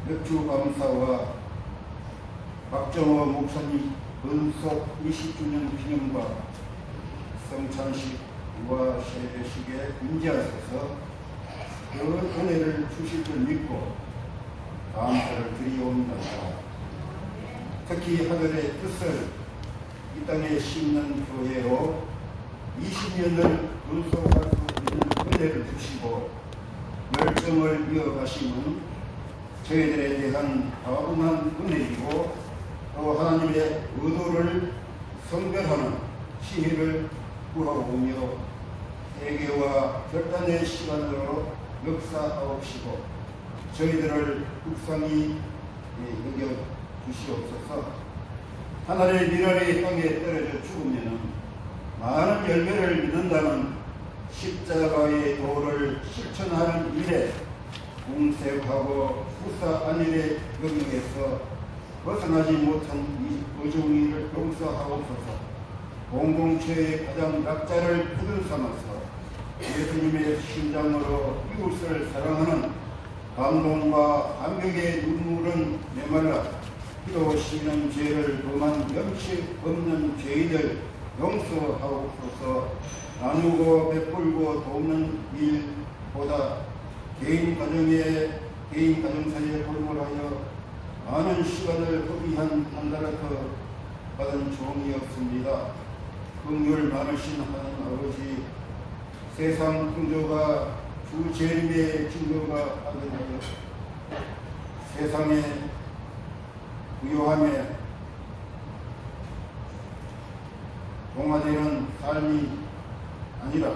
맥주 감사와 박정호 목사님 은속 20주년 기념과 성찬식과 세배식에 임재하셔서 그 은혜를 주실 줄 믿고 감사를 드리옵니다. 특히 하늘의 뜻을 이 땅에 심는 교회로 20년을 은속할 수 있는 은혜를 주시고 열정을 이어가심은 저희들에 대한 다분한 은혜이고 또 하나님의 의도를 성별하는 시혜를 구하오며 회개와 결단의 시간으로 역사하옵시고 저희들을 불쌍히 여겨 주시옵소서. 하늘의 미랄이 땅에 떨어져 죽으면 많은 열매를 맺는다는 십자가의 도를 실천하는 일에 공색하고 후사 안일의 영역에서 벗어나지 못한 이 의중의를 용서하옵소서. 공동체의 가장 약자를 표준 삼아서 예수님의 심장으로 이웃을 사랑하는 감동과 감격의 눈물은 메말라 기도시는 죄를 범한 염치 없는 죄인을 용서하옵소서. 나누고 베풀고 돕는 일보다 개인 가정 사이에 골몰하여 많은 시간을 허비한 한달라터 받은 종이었습니다. 긍휼 많으신 하나님 아버지, 세상 풍조가 주 재림의 증거가 하게 하여 세상의 부요함에 동화되는 삶이 아니라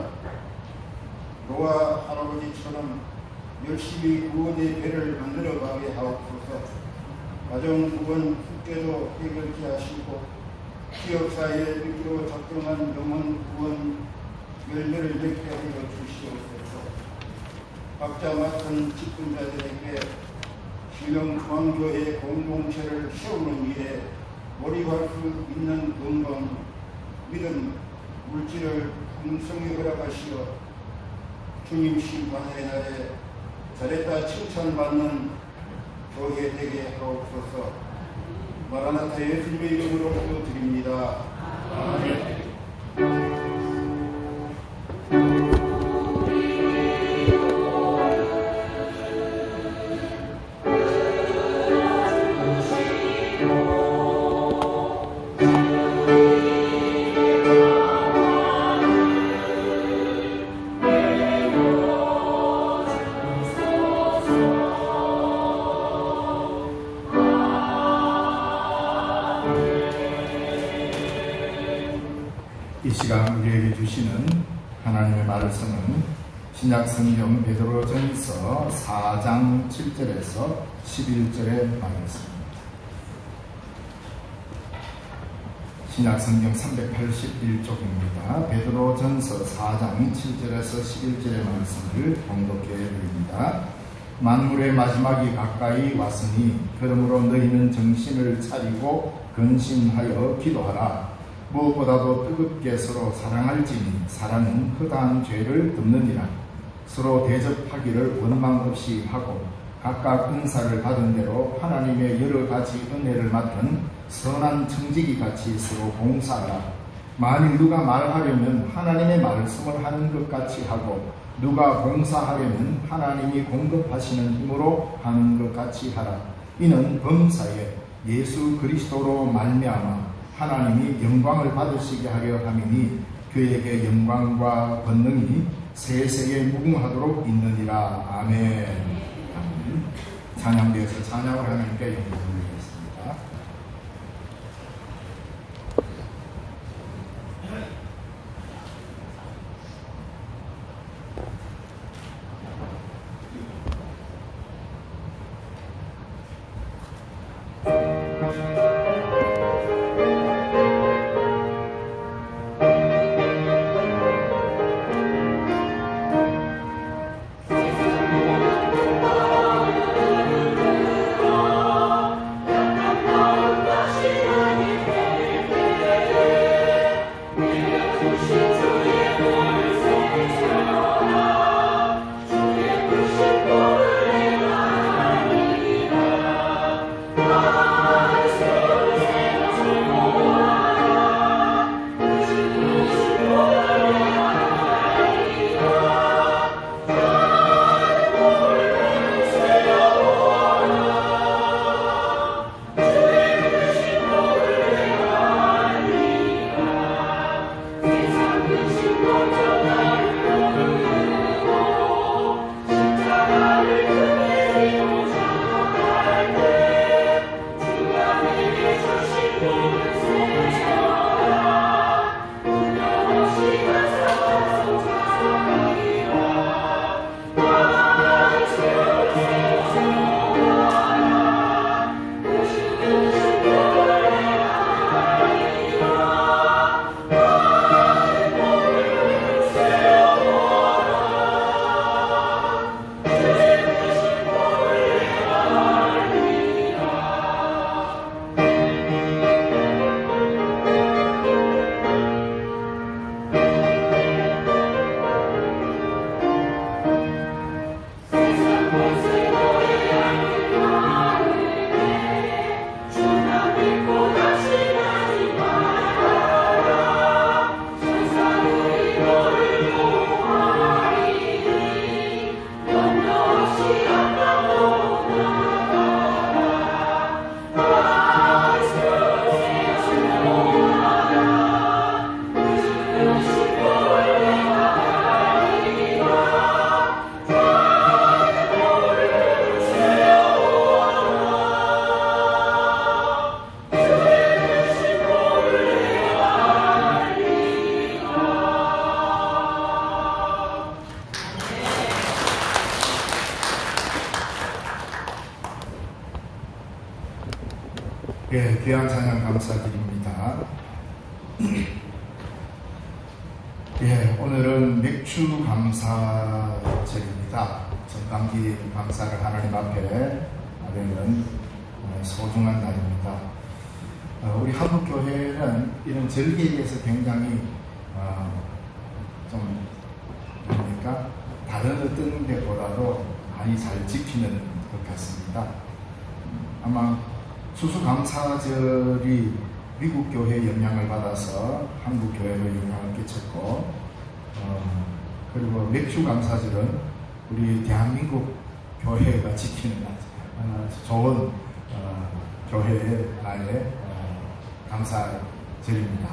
노아 할아버지처럼 열심히 구원의 배를 만들어가게 하옵소서. 가정부건 숙제도 해결케 하시고 기업사회에 믿기로 작정한 영혼 구원 열매를 맺게 하여 주시옵소서. 각자 맡은 직분자들에게 신령 중앙교회 공동체를 세우는 일에 몰입할 수 있는 건강, 믿음, 물질을 풍성히 허락하시어 주님 심판의 날에 잘했다 칭찬받는 교회 되게 하옵소서. 마라나타 예수님의 이름으로 기도드립니다. 아멘. 이 시간 우리에게 주시는 하나님의 말씀은 신약성경 베드로전서 4장 7절에서 11절의 말씀입니다. 신약성경 381쪽입니다. 베드로전서 4장 7절에서 11절의 말씀을 봉독해 드립니다. 만물의 마지막이 가까이 왔으니 그러므로 너희는 정신을 차리고 근심하여 기도하라. 무엇보다도 뜨겁게 서로 사랑할지니 사랑은 허다한 죄를 덮느니라. 서로 대접하기를 원망 없이 하고 각각 은사를 받은 대로 하나님의 여러 가지 은혜를 맡은 선한 청지기 같이 서로 봉사하라. 만일 누가 말하려면 하나님의 말씀을 하는 것 같이 하고 누가 봉사하려면 하나님이 공급하시는 힘으로 하는 것 같이 하라. 이는 범사에 예수 그리스도로 말미암아 하나님이 영광을 받으시게 하려 함이니 그에게 영광과 권능이 세세에 무궁하도록 있느니라. 아멘. 아멘. 찬양되어서 찬양을 하나님께 영광을 드리겠습니다. 예, 귀한 찬양 감사드립니다. 예, 오늘은 맥주 감사절입니다. 정감기 감사를 하나님 앞에 하려는 소중한 날입니다. 우리 한국교회는 이런 절기에 대해서 굉장히 좀 뭡니까? 다른 어떤 데보다도 많이 잘 지키는 것 같습니다. 아마 추수감사절이 미국 교회의 영향을 받아서 한국 교회로 영향을 끼쳤고, 그리고 맥주감사절은 우리 대한민국 교회가 지키는 좋은 교회의 나의 감사절입니다.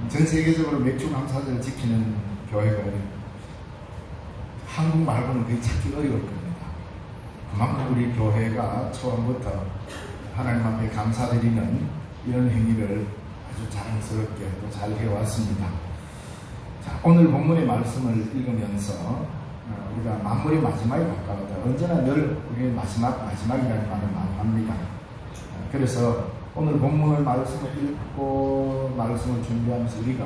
전 세계적으로 맥주감사절을 지키는 교회가 한국 말고는 거의 찾기 어려울 겁니다. 그만큼 우리 교회가 처음부터 하나님 앞에 감사드리는 이런 행위를 아주 자랑스럽게 또 잘 해왔습니다. 자, 오늘 본문의 말씀을 읽으면서 우리가 만물의 마지막에 가까웠다. 언제나 늘 우리 마지막이라는 말을 많이 합니다. 그래서 오늘 본문의 말씀을 읽고 말씀을 준비하면서 우리가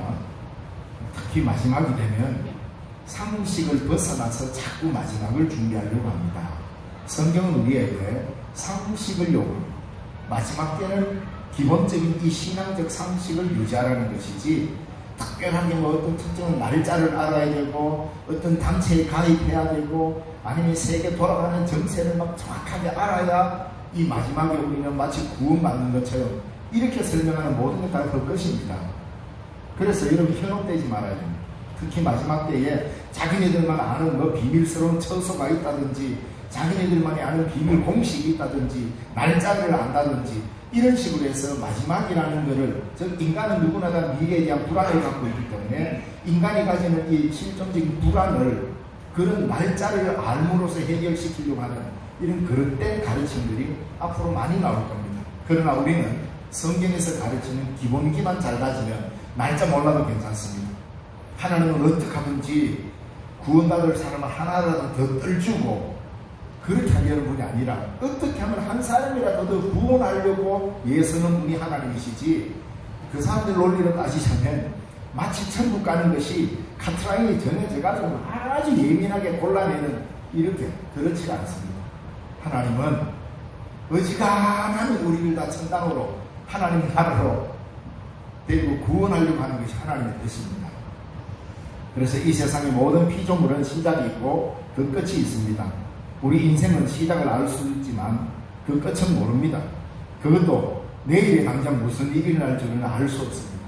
특히 마지막이 되면 상식을 벗어나서 자꾸 마지막을 준비하려고 합니다. 성경은 우리에게 상식을 요구합니다. 마지막 때는 기본적인 이 신앙적 상식을 유지하라는 것이지, 특별하게 뭐 어떤 특정한 날짜를 알아야 되고 어떤 단체에 가입해야 되고 아니면 세계 돌아가는 정세를 막 정확하게 알아야 이 마지막에 우리는 마치 구원받는 것처럼 이렇게 설명하는 모든 것 다 그 것입니다. 그래서 여러분 현혹되지 말아야 됩니다. 특히 마지막 때에 자기네들만 아는 뭐 비밀스러운 처소가 있다든지 자기네들만이 아는 비밀 공식이 있다든지 날짜를 안다든지 이런 식으로 해서 마지막이라는 것을, 즉 인간은 누구나 다 미래에 대한 불안을 갖고 있기 때문에 인간이 가지는 이 실존적인 불안을 그런 날짜를 알므로써 해결시키려고 하는 이런 그릇된 가르침들이 앞으로 많이 나올 겁니다. 그러나 우리는 성경에서 가르치는 기본기만 잘 가지면 날짜 몰라도 괜찮습니다. 하나님은 어떻게 하든지 구원받을 사람을 하나라도 더 떨주고 그렇게 하려는 분이 아니라 어떻게 하면 한 사람이라도 더 구원하려고 예수는 분이 하나님이시지, 그 사람들 논리로 따지자면 마치 천국 가는 것이 카트라인이 정해져가지고 아주 예민하게 골라내는, 이렇게 그렇지가 않습니다. 하나님은 어지간하면 우리를 다 천당으로 하나님 나라로 데리고 구원하려고 하는 것이 하나님의 뜻입니다. 그래서 이 세상의 모든 피조물은 시작이 있고 그 끝이 있습니다. 우리 인생은 시작을 알 수 있지만 그 끝은 모릅니다. 그것도 내일에 당장 무슨 일이 날 줄은 알 수 없습니다.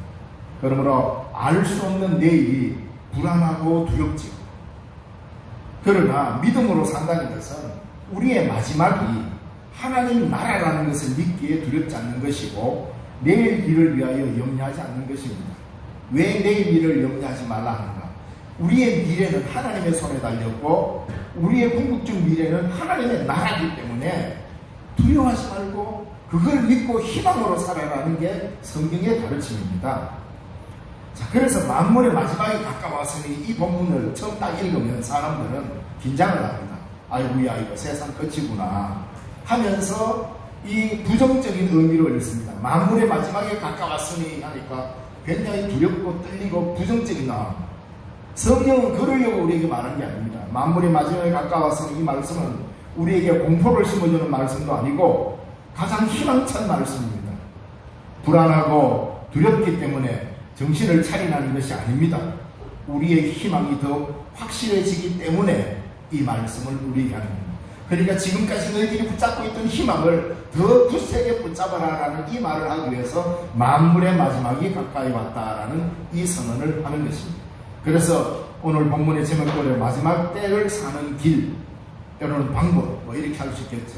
그러므로 알 수 없는 내일이 불안하고 두렵지요. 그러나 믿음으로 산다는 것은 우리의 마지막이 하나님 나라라는 것을 믿기에 두렵지 않는 것이고 내일 일을 위하여 염려하지 않는 것입니다. 왜 내일 일을 염려하지 말라 하는가? 우리의 미래는 하나님의 손에 달렸고 우리의 궁극적 미래는 하나님의 나라이기 때문에 두려워하지 말고 그걸 믿고 희망으로 살아가는 게 성경의 가르침입니다. 자, 그래서 만물의 마지막이 가까웠으니 이 본문을 처음 딱 읽으면 사람들은 긴장을 합니다. 아이고야, 이거 세상 끝이구나 하면서 이 부정적인 의미로 읽습니다. 만물의 마지막에 가까웠으니 하니까 굉장히 두렵고 떨리고 부정적인 나옵니다. 성경은 그러려고 우리에게 말한 게 아닙니다. 만물의 마지막에 가까웠으니 이 말씀은 우리에게 공포를 심어주는 말씀도 아니고 가장 희망찬 말씀입니다. 불안하고 두렵기 때문에 정신을 차리라는 것이 아닙니다. 우리의 희망이 더 확실해지기 때문에 이 말씀을 우리에게 하는 겁니다. 그러니까 지금까지 너희들이 붙잡고 있던 희망을 더 굳세게 붙잡아라라는 이 말을 하기 위해서 만물의 마지막이 가까이 왔다라는 이 선언을 하는 것입니다. 그래서 오늘 본문의 제목대로 마지막 때를 사는 길 때로는 방법 뭐 이렇게 할 수 있겠죠.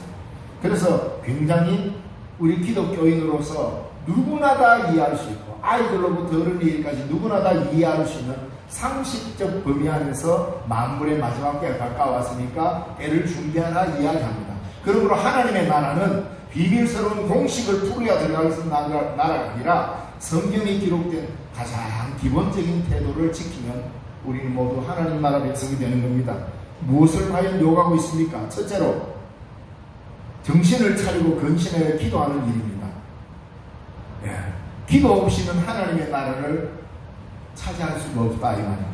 그래서 굉장히 우리 기독교인으로서 누구나 다 이해할 수 있고 아이들로부터 어른이까지 누구나 다 이해할 수 있는 상식적 범위 안에서 만물의 마지막 때가 가까웠으니까 때를 준비하라 이야기합니다. 그러므로 하나님의 나라는 비밀스러운 공식을 풀어야 들어가는 나라가 아니라 성경에 기록된 가장 기본적인 태도를 지키면 우리는 모두 하나님 나라 백성이 되는 겁니다. 무엇을 과연 요구하고 있습니까? 첫째로 정신을 차리고 근신하여 기도하는 일입니다. 기도 없이는 하나님의 나라를 차지할 수가 없다 이 말입니다.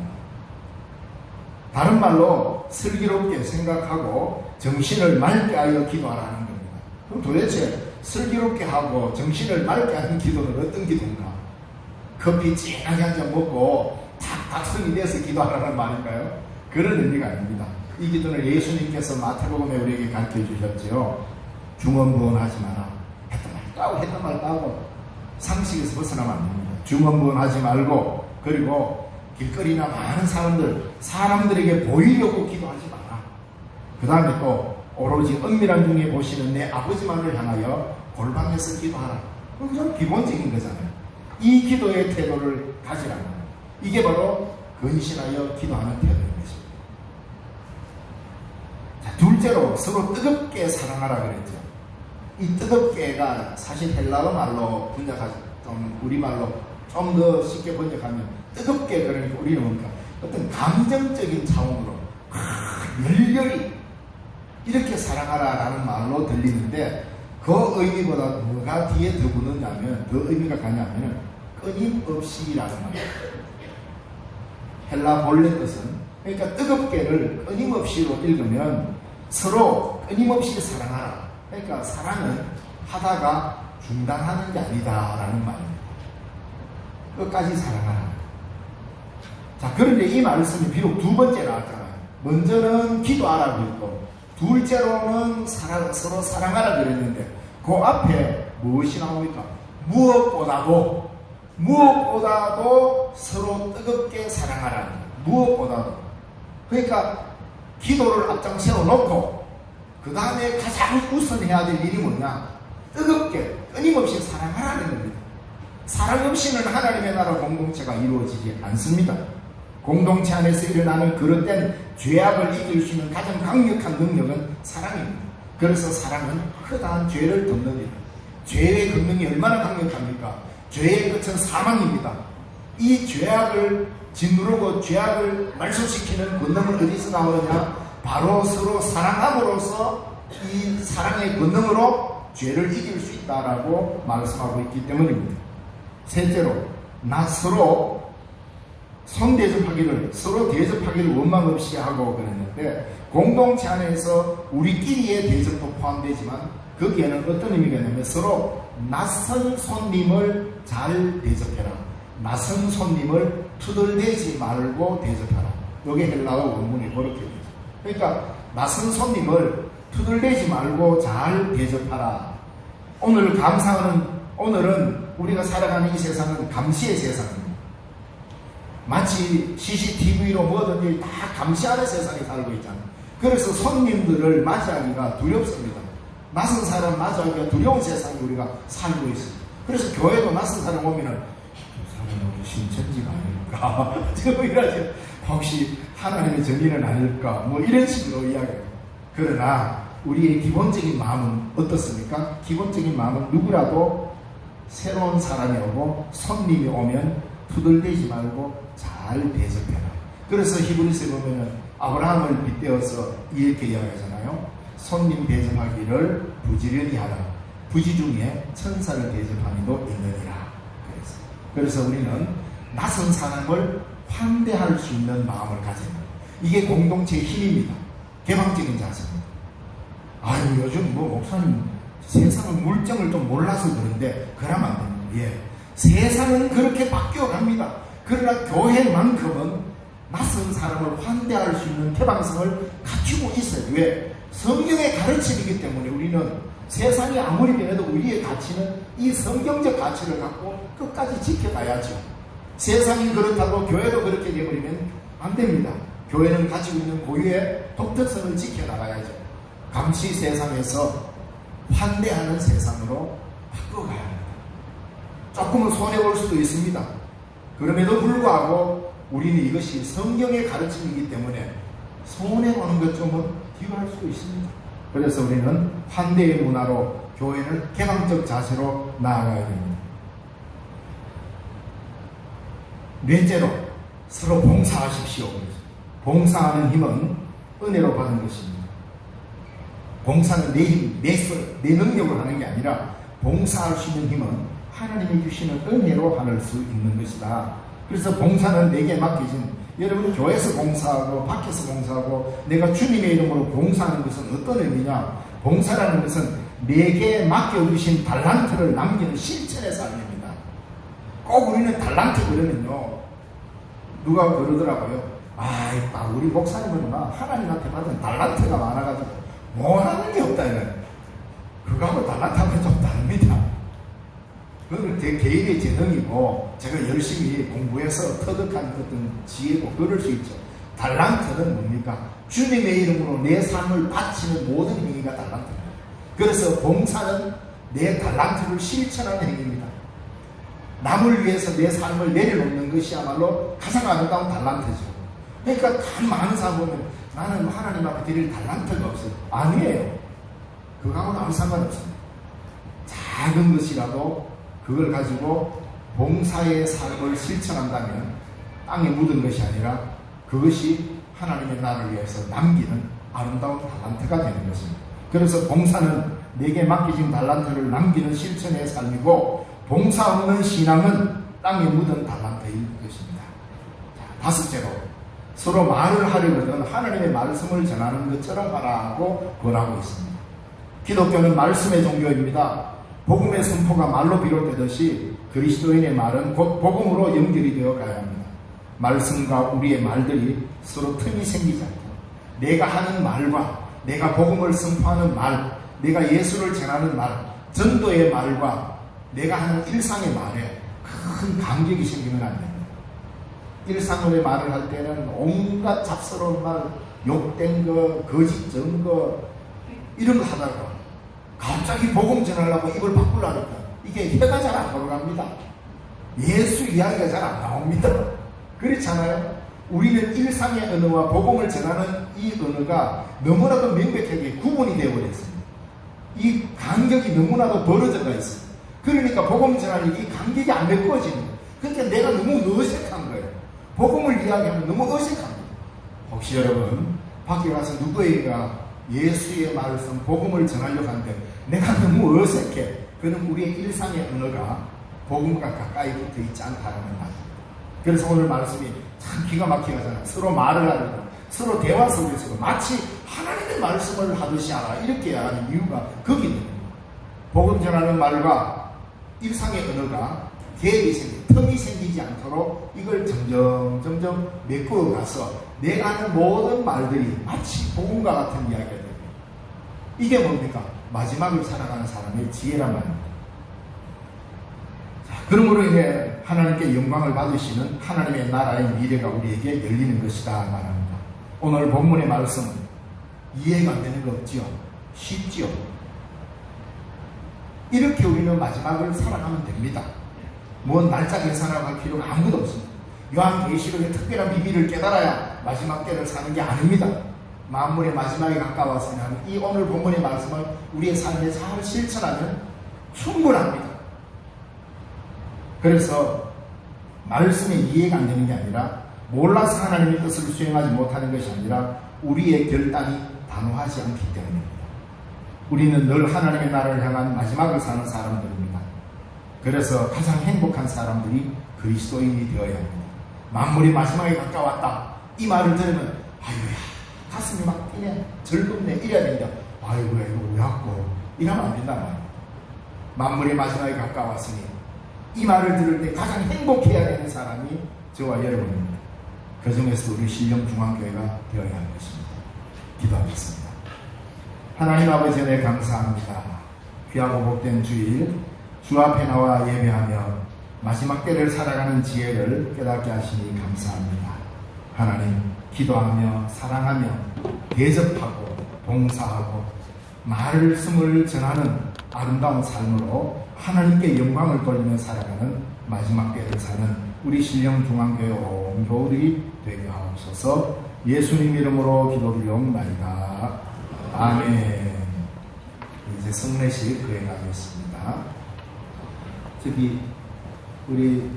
다른 말로 슬기롭게 생각하고 정신을 맑게 하여 기도하라는 겁니다. 그럼 도대체 슬기롭게 하고 정신을 맑게 하는 기도는 어떤 기도인가? 커피 진하게 한 잔 먹고 탁탁성이 돼서 기도하라는 말인가요? 그런 의미가 아닙니다. 이 기도는 예수님께서 마태복음에 우리에게 가르쳐 주셨죠. 중언부언하지 마라. 했던 말 까고 했던 말 까고 상식에서 벗어나면 안 됩니다. 중언부언하지 말고, 그리고 길거리나 많은 사람들에게 보이려고 기도하지 마라. 그 다음에 또 오로지 은밀한 중에 보시는 내 아버지만을 향하여 골방에서 기도하라. 그건 기본적인 거잖아요. 이 기도의 태도를 가지라는 거예요. 이게 바로 근신하여 기도하는 태도인 것입니다. 자, 둘째로 서로 뜨겁게 사랑하라 그랬죠. 이 뜨겁게가 사실 헬라어 말로 번역하죠. 좀 우리말로 좀 더 쉽게 번역하면 뜨겁게, 그러니까 우리는 뭔가 어떤 감정적인 차원으로 열렬히 이렇게 사랑하라라는 말로 들리는데, 그 의미보다 뭐가 뒤에 더 붙느냐면, 그 의미가 가냐면은 끊임없이라는 말이에요. 헬라 본래 뜻은, 그러니까 뜨겁게를 끊임없이로 읽으면 서로 끊임없이 사랑하라. 그러니까 사랑은 하다가 중단하는 게 아니다라는 말입니다. 끝까지 사랑하라. 자, 그런데 이 말씀이 비록 두 번째 나왔잖아요. 먼저는 기도하라고 했고, 둘째로는 서로 사랑하라 그랬는데, 그 앞에 무엇이 나옵니까? 무엇보다도 서로 뜨겁게 사랑하라. 무엇보다도. 그러니까 기도를 앞장 세워놓고 그 다음에 가장 우선해야 될 일이 뭐냐? 뜨겁게 끊임없이 사랑하라는 겁니다. 사랑 없이는 하나님의 나라 공동체가 이루어지지 않습니다. 공동체 안에서 일어나는 그릇된 죄악을 이길 수 있는 가장 강력한 능력은 사랑입니다. 그래서 사랑은 크다한 죄를 덮는 일. 죄의 권능이 얼마나 강력합니까? 죄의 끝은 사망입니다. 이 죄악을 짓누르고 죄악을 말소시키는 권능은 어디서 나오느냐? 바로 서로 사랑함으로써 이 사랑의 권능으로 죄를 이길 수 있다라고 말씀하고 있기 때문입니다. 셋째로, 서로 서로 대접하기를 원망 없이 하고 그랬는데, 공동체 안에서 우리끼리의 대접도 포함되지만 거기에는 어떤 의미가 있냐면 서로 낯선 손님을 잘 대접해라. 낯선 손님을 투덜대지 말고 대접하라. 이게 헬라어 원문이 그렇게 되죠. 그러니까 낯선 손님을 투덜대지 말고 잘 대접하라. 오늘은 우리가 살아가는 이 세상은 감시의 세상입니다. 마치 CCTV로 뭐든지 다 감시하는 세상에 살고 있잖아요. 그래서 손님들을 맞이하기가 두렵습니다. 낯선 사람 맞이하기가 두려운 세상에 우리가 살고 있습니다. 그래서 교회도 낯선 사람 오면은 저 사람은 우리 신천지가 아닐까? 지금 이러지. 혹시 하나님의 정의는 아닐까? 뭐 이런 식으로 이야기해요. 그러나 우리의 기본적인 마음은 어떻습니까? 기본적인 마음은 누구라도 새로운 사람이 오고 손님이 오면 투덜대지 말고 잘 대접해라. 그래서 히브리서에 보면은 아브라함을 빗대어서 이렇게 이야기하잖아요. 손님 대접하기를 부지런히 하라. 부지 중에 천사를 대접하니도 있느니라. 그래서 우리는 낯선 사람을 환대할 수 있는 마음을 가지는, 이게 공동체의 힘입니다. 개방적인 자세입니다. 아유, 요즘 목사님 세상은 물정을 좀 몰라서 그런데 그러면 안 됩니다. 예. 세상은 그렇게 바뀌어 갑니다. 그러나 교회만큼은 낯선 사람을 환대할 수 있는 개방성을 갖추고 있어요. 왜? 성경의 가르침이기 때문에 우리는 세상이 아무리 변해도 우리의 가치는 이 성경적 가치를 갖고 끝까지 지켜가야죠. 세상이 그렇다고 교회도 그렇게 되어버리면 안 됩니다. 교회는 가지고 있는 고유의 독특성을 지켜나가야죠. 감시 세상에서 환대하는 세상으로 바꿔가야 합니다. 조금은 손해볼 수도 있습니다. 그럼에도 불구하고 우리는 이것이 성경의 가르침이기 때문에 손해보는 것 좀은 기여할 수 있습니다. 그래서 우리는 환대의 문화로 교회는 개방적 자세로 나아가야 됩니다. 넷째로, 서로 봉사하십시오. 봉사하는 힘은 은혜로 받은 것입니다. 봉사는 내 힘, 내 능력으로 하는 게 아니라 봉사할 수 있는 힘은 하나님이 주시는 은혜로 하늘 수 있는 것이다. 그래서 봉사는 내게 맡겨진, 여러분 교회에서 봉사하고 밖에서 봉사하고 내가 주님의 이름으로 봉사하는 것은 어떤 의미냐? 봉사라는 것은 내게 맡겨주신 달란트를 남기는 실천의 삶입니다. 꼭 우리는 달란트 그러면요, 누가 그러더라고요. 우리 목사님은 하나님한테 받은 달란트가 많아가지고 원하는 게 없다 이래. 그거하고 달란트하고는 좀 다릅니다. 그건 제 개인의 재능이고 제가 열심히 공부해서 터득한 어떤 지혜고 그럴 수 있죠. 달란트는 뭡니까? 주님의 이름으로 내 삶을 바치는 모든 행위가 달란트입니다. 그래서 봉사는 내 달란트를 실천하는 행위입니다. 남을 위해서 내 삶을 내려놓는 것이야말로 가장 아름다운 달란트죠. 그러니까 참 많은 사람 보면 나는 하나님 앞에 드릴 달란트가 없어요. 아니에요. 그거하고는 아무 상관없습니다. 작은 것이라도 그걸 가지고 봉사의 삶을 실천한다면 땅에 묻은 것이 아니라 그것이 하나님의 나라를 위해서 남기는 아름다운 달란트가 되는 것입니다. 그래서 봉사는 내게 맡겨진 달란트를 남기는 실천의 삶이고, 봉사 없는 신앙은 땅에 묻은 달란트인 것입니다. 자, 다섯째로 서로 말을 하려거든 하나님의 말씀을 전하는 것처럼 하라고 권하고 있습니다. 기독교는 말씀의 종교입니다. 복음의 선포가 말로 비롯되듯이 그리스도인의 말은 곧 복음으로 연결이 되어 가야 합니다. 말씀과 우리의 말들이 서로 틈이 생기지 않도록 내가 하는 말과 내가 복음을 선포하는 말, 내가 예수를 전하는 말, 전도의 말과 내가 하는 일상의 말에 큰 간격이 생기면 안 됩니다. 일상의 말을 할 때는 온갖 잡스러운 말, 욕된 거, 거짓 증거 이런 거 하다가 갑자기 복음 전하려고 입을 바꾸려니까 이게 혀가 잘 안 돌아갑니다. 예수 이야기가 잘 안 나옵니다. 그렇잖아요. 우리는 일상의 언어와 복음을 전하는 이 언어가 너무나도 명백하게 구분이 되어버렸습니다. 이 간격이 너무나도 벌어져가 있습니다. 그러니까 복음 전하는 이 간격이 안 메꿔지는 거예요. 그러니까 내가 너무 어색한 거예요. 복음을 이야기하면 너무 어색합니다. 혹시 여러분 밖에 가서 누구에게가 예수의 말씀, 복음을 전하려고 하는데 내가 너무 어색해. 그는 우리의 일상의 언어가 복음과 가까이 붙어 있지 않다는 말입니다. 그래서 오늘 말씀이 참 기가 막히게 하잖아요. 서로 말을 하려고, 서로 대화 속에서 마치 하나님의 말씀을 하듯이 하라, 이렇게 하는 이유가 거기 있는 겁니다. 복음 전하는 말과 일상의 언어가 갭이 틈이 생기지 않도록 이걸 점점 메꾸어 가서 내가 하는 모든 말들이 마치 복음과 같은 이야기가 됩니다. 이게 뭡니까? 마지막을 살아가는 사람의 지혜란 말입니다. 자, 그러므로 인해 하나님께 영광을 받으시는 하나님의 나라의 미래가 우리에게 열리는 것이다 말합니다. 오늘 본문의 말씀은 이해가 안 되는 거 없지요? 쉽지요? 이렇게 우리는 마지막을 살아가면 됩니다. 뭔 날짜 계산하고 할 필요가 아무것도 없습니다. 요한계시록의 특별한 비밀을 깨달아야 마지막 때를 사는 게 아닙니다. 만물의 마지막에 가까웠으니 이 오늘 본문의 말씀을 우리의 삶에 잘 실천하면 충분합니다. 그래서 말씀이 이해가 안 되는 게 아니라 몰라서 하나님의 뜻을 수행하지 못하는 것이 아니라 우리의 결단이 단호하지 않기 때문입니다. 우리는 늘 하나님의 나라를 향한 마지막을 사는 사람들입니다. 그래서 가장 행복한 사람들이 그리스도인이 되어야 합니다. 만물이 마지막에 가까웠다, 이 말을 들으면 아이고야 가슴이 막 뛰네, 즐겁네 이래야 된다. 아이고야 이거 왜 왔고 이러면 안 된단 말이에요. 만물이 마지막에 가까웠으니 이 말을 들을 때 가장 행복해야 되는 사람이 저와 여러분입니다. 그 중에서 우리 신령중앙교회가 되어야 할 것입니다. 기도하겠습니다. 하나님 아버지, 네 감사합니다. 귀하고 복된 주일 주 앞에 나와 예배하며 마지막 때를 살아가는 지혜를 깨닫게 하시니 감사합니다. 하나님, 기도하며 사랑하며 대접하고 봉사하고 말씀을 전하는 아름다운 삶으로 하나님께 영광을 돌리며 살아가는 마지막 때를 사는 우리 신령중앙교회 온 교우들이 되게 하옵소서. 예수님 이름으로 기도드리옵나이다. 아멘. 이제 성례식 거행하겠습니다. 저기 우리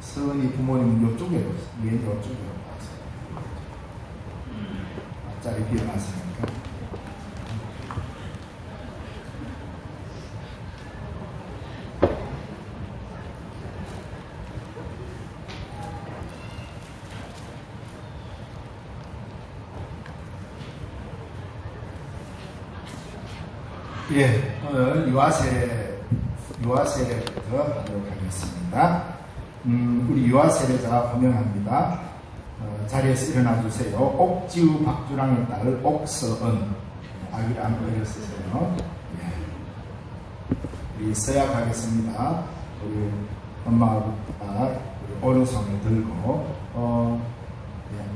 서은이 부모님 이쪽에 위에 이쪽으로 가세요. 앞자리 비어놨으니까. 예, 오늘 유아세례부터 하도록 하겠습니다. 우리 유아세례자 호명합니다. 자리에서 일어나 주세요. 옥지우 박주랑의 딸 옥서은. 아기를 안 보여주세요. 예. 우리 서약하겠습니다. 우리 엄마, 아빠, 우리 오른손을 들고,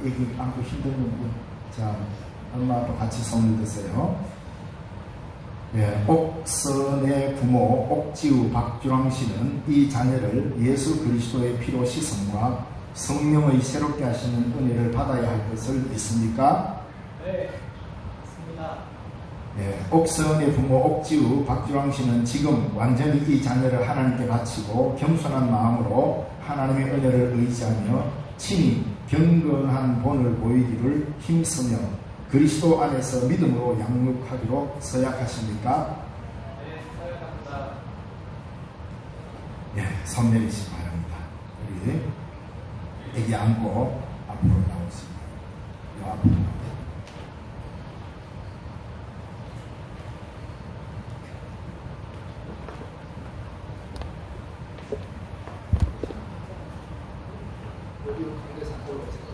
애기 안고 힘든 분. 자, 엄마도 같이 손을 드세요. 예, 옥선의 부모 옥지우 박주랑 씨는 이 자녀를 예수 그리스도의 피로 씻음과 성령의 새롭게 하시는 은혜를 받아야 할 것을 믿습니까? 네, 맞습니다. 예, 옥선의 부모 옥지우 박주랑 씨는 지금 완전히 이 자녀를 하나님께 바치고 겸손한 마음으로 하나님의 은혜를 의지하며 친히 경건한 본을 보이기를 힘쓰며 그리스도 안에서 믿음으로 양육하기로 서약하십니까? 네, 서약합니다. 예, 손 내리시기 바랍니다. 우리 애기 안고 앞으로 나오십니다. 앞으로 나오세요. 여기로 강대상 올라오세요.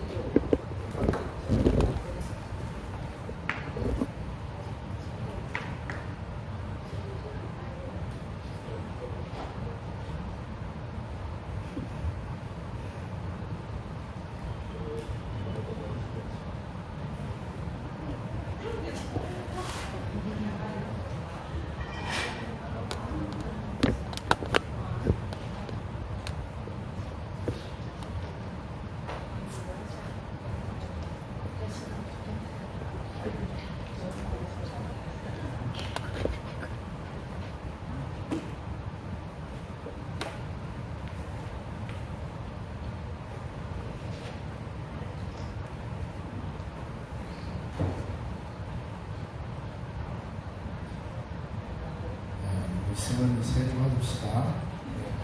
시간을 세워줍시다.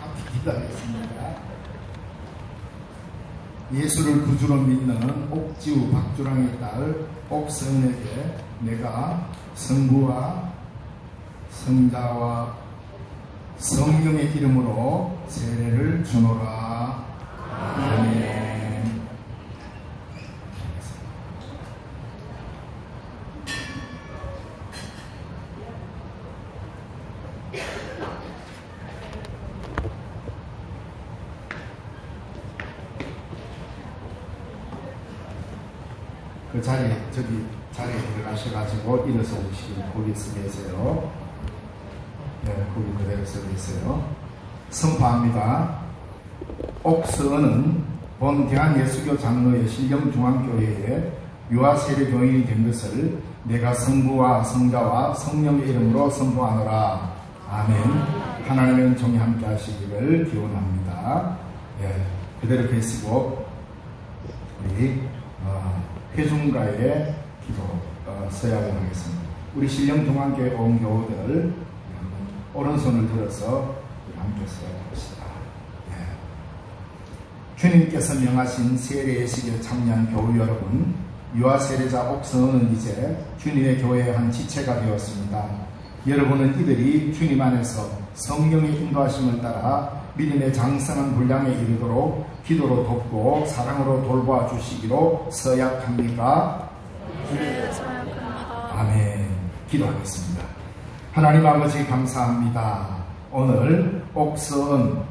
함께 기도하겠습니다. 예수를 구주로 믿는 옥지우 박주랑의 딸 옥선에게 내가 성부와 성자와 성령의 이름으로 세례를 주노라. 아멘. 그 자리에 들어가셔가지고 일어서 주시고 거기 서 계세요. 네, 거기 그대로 서 계세요. 선포합니다. 옥서은 본 대한예수교 장로의 신령중앙교회에 유아세례 교인이 된 것을 내가 성부와 성자와 성령의 이름으로 선포하노라. 아멘. 하나님의 은총이 함께 하시기를 기원합니다. 예, 그대로 계시고 우리 회중가의 기도 서약을 하겠습니다. 우리 신령중앙교회 온 교우들 오른손을 들어서 함께 서약합시다. 예. 주님께서 명하신 세례의 식에 참여한 교우 여러분, 유아세례자 옥선은 이제 주님의 교회의 한 지체가 되었습니다. 여러분은 이들이 주님 안에서 성령의 인도하심을 따라 믿음의 장성한 분량에 이르도록 기도로 돕고 사랑으로 돌보아 주시기로 서약합니까? 네, 서약합니다. 아멘. 기도하겠습니다. 하나님 아버지 감사합니다. 오늘 옥선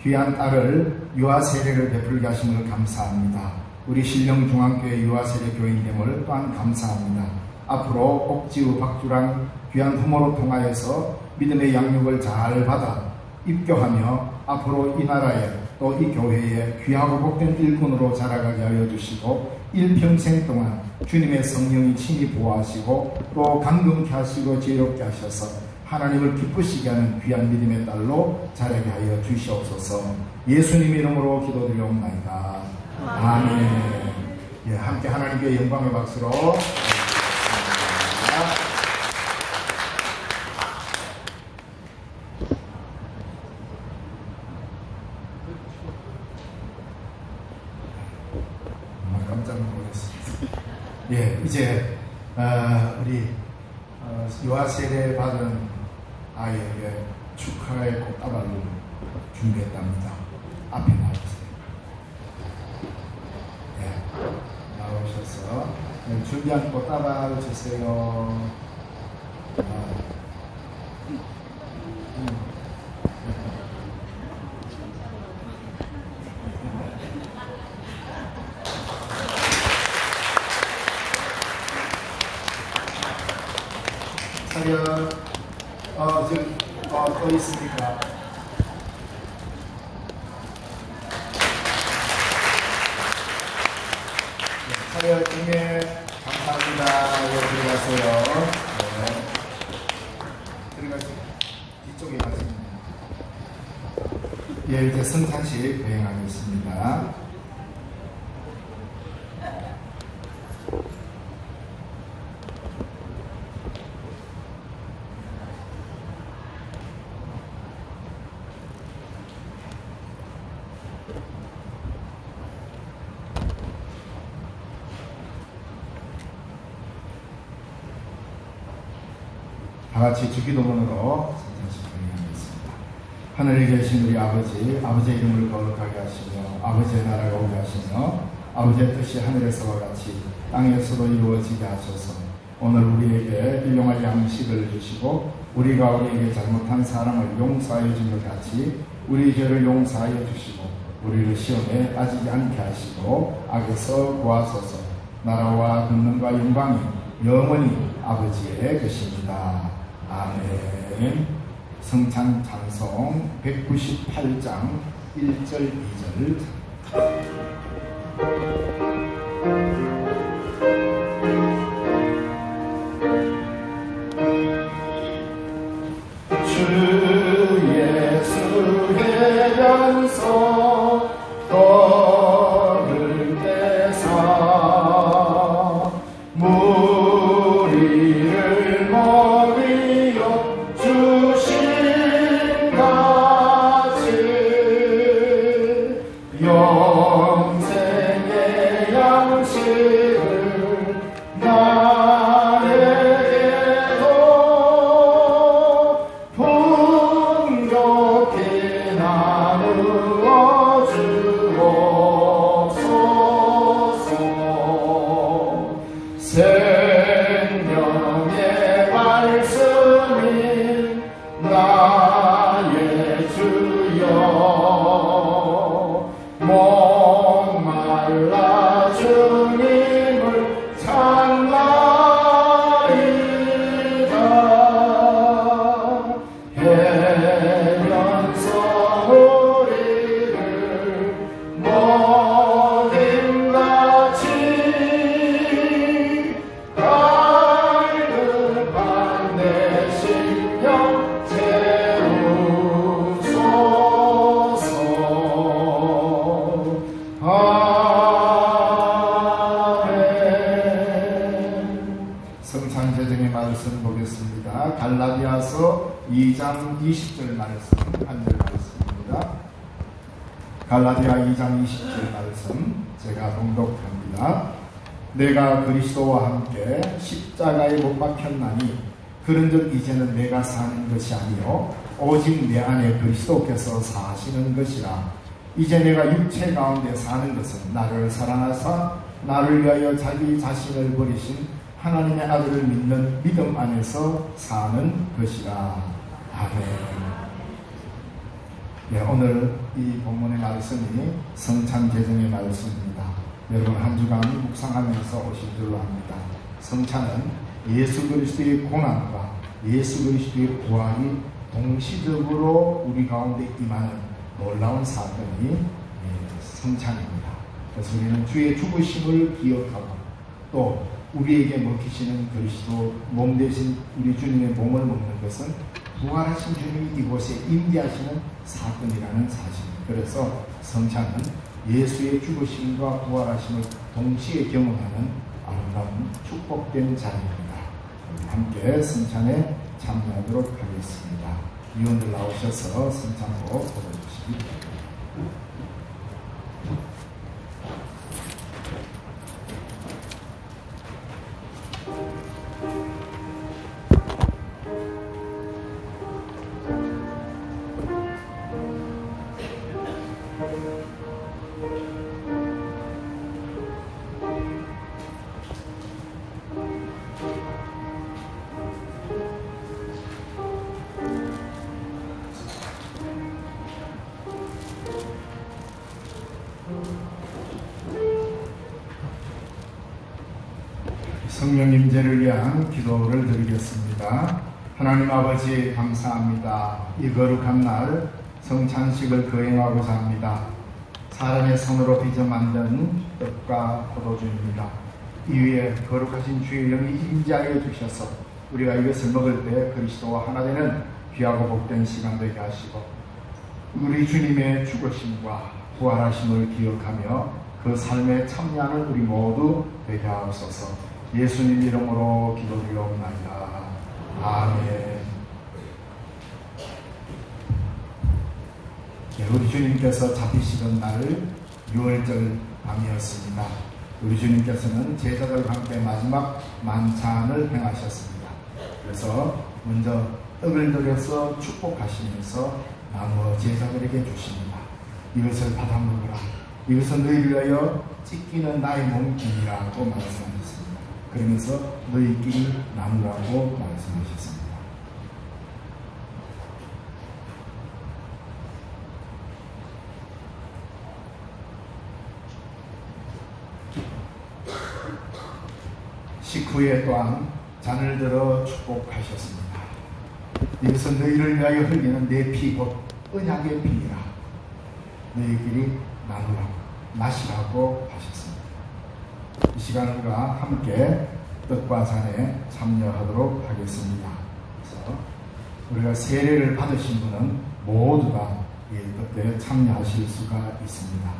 귀한 딸을 유아세례를 베풀게 하심을 감사합니다. 우리 신령중앙교회 유아세례 교인됨을 또한 감사합니다. 앞으로 옥지우 박주랑 귀한 부모로 통하여서 믿음의 양육을 잘 받아 입교하며 앞으로 이 나라에 또 이 교회에 귀하고 복된 일꾼으로 자라가게 하여 주시고 일평생 동안 주님의 성령이 친히 보호하시고 또 강건케 하시고 지혜롭게 하셔서 하나님을 기쁘시게 하는 귀한 믿음의 딸로 자라게 하여 주시옵소서. 예수님 이름으로 기도드리옵나이다. 아멘. 예, 함께 하나님께 영광의 박수로 깜짝 놀랐습니다. 예, 이제 우리 유아세례 받은 아이에게 축하의 꽃다발을 준비했답니다. 앞에 나오세요. 네, 나오셔서 준비한 꽃다발 주세요. 차렷. 지금 또 있습니까? 차렷 중에 감사합니다. 들어가세요. 네. 들어가세요. 뒤쪽에 가세요. 예, 이제 성찬식 거행하겠습니다. 다같이 주기도문으로 성찬식 거행하겠습니다. 하늘에 계신 우리 아버지, 아버지의 이름을 거룩하게 하시며 아버지의 나라가 오게 하시며 아버지의 뜻이 하늘에서와 같이 땅에서도 이루어지게 하소서. 오늘 우리에게 일용할 양식을 주시고 우리가 우리에게 잘못한 사람을 용서하여 준 것 같이 우리 죄를 용서하여 주시고 우리를 시험에 빠지지 않게 하시고 악에서 구하소서. 나라와 권능과 영광이 영원히 아버지의 것입니다. 아멘. 성찬 찬송 198장 1절 2절. 주 예수의 연소 걸을 때사 무리를 먹이어 주신 같이 영생의 양식을 나에게도 풍족히 나누어 주옵소서. 생명의 말씀이 나의 주여 목말라 주님을 찾나이다. 해면서 우리를 먹임같이 갈급한 내 심령 채우소서. 아멘. 성찬 제정의 말씀 보겠습니다. 갈라디아서 2장 20절 말씀, 한절 말씀입니다. 갈라디아 2장 20절 말씀 제가 봉독합니다. 내가 그리스도와 함께 십자가에 못 박혔나니 그런즉 이제는 내가 사는 것이 아니요 오직 내 안에 그리스도께서 사시는 것이라. 이제 내가 육체 가운데 사는 것은 나를 사랑하사 나를 위하여 자기 자신을 버리신 하나님의 아들을 믿는 믿음 안에서 사는 것이라. 아멘. 네, 오늘 이 본문의 말씀이 성찬 제정의 말씀입니다. 여러분 한 주간 묵상하면서 오실 줄로 합니다. 성찬은 예수 그리스도의 고난과 예수 그리스도의 부활이 동시적으로 우리 가운데 임하는 놀라운 사건이 성찬입니다. 그래서 우리는 주의 죽으심을 기억하고 또 우리에게 먹히시는 그리스도 몸 대신 우리 주님의 몸을 먹는 것은 부활하신 주님이 이곳에 임재하시는 사건이라는 사실입니다. 그래서 성찬은 예수의 죽으심과 부활하심을 동시에 경험하는 아름다운 축복된 자리입니다. 함께 성찬에 참여하도록 하겠습니다. 위원들 나오셔서 성찬으로 보내주시기 바랍니다. 성령 임재를 위한 기도를 드리겠습니다. 하나님 아버지 감사합니다. 이 거룩한 날 성찬식을 거행하고자 합니다. 사람의 손으로 빚어 만든 떡과 포도주입니다. 이 위에 거룩하신 주의 영이 임재하여 주셔서 우리가 이것을 먹을 때 그리스도와 하나 되는 귀하고 복된 시간 되게 하시고 우리 주님의 죽으심과 부활하심을 기억하며 그 삶에 참여하는 우리 모두 되게 하옵소서. 예수님 이름으로 기도드리옵나이다. 아멘. 우리 주님께서 잡히시던 날 6월절 밤이었습니다. 우리 주님께서는 제자들과 함께 마지막 만찬을 행하셨습니다. 그래서 먼저 떡을 들여서 축복하시면서 나누어 제자들에게 주십니다. 이것을 받아 먹으라. 이것은 너희를 위하여 찢기는 나의 몸이라고 말씀하셨습니다. 그러면서 너희끼리 나누라고 말씀하셨습니다. 식후에 또한 잔을 들어 축복하셨습니다. 이것은 너희를 위하여 흘리는 내 피 곧 언약의 피니라. 너희끼리 나누라고 마시라고 하셨습니다. 이 시간 우리가 함께 떡과 잔에 참여하도록 하겠습니다. 그래서 우리가 세례를 받으신 분은 모두 다 이 떡에 참여하실 수가 있습니다.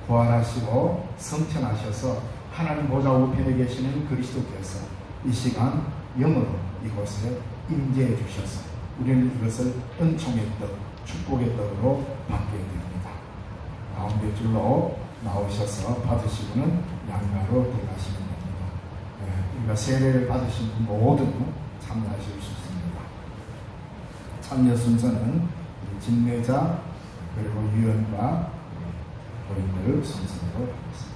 부활하시고 성천하셔서 하나님 보좌 우편에 계시는 그리스도께서 이 시간 영으로 이곳에 임재해 주셔서 우리는 이것을 은총의 떡, 축복의 떡으로 받게 됩니다. 가운데 줄로 나오셔서 받으시고는 양가로 들어가시면 됩니다. 우리가 세례를 받으신 분 모두 참여하실 수 있습니다. 참여 순서는 진례자 그리고 유언과 교인들 순서로 하겠습니다.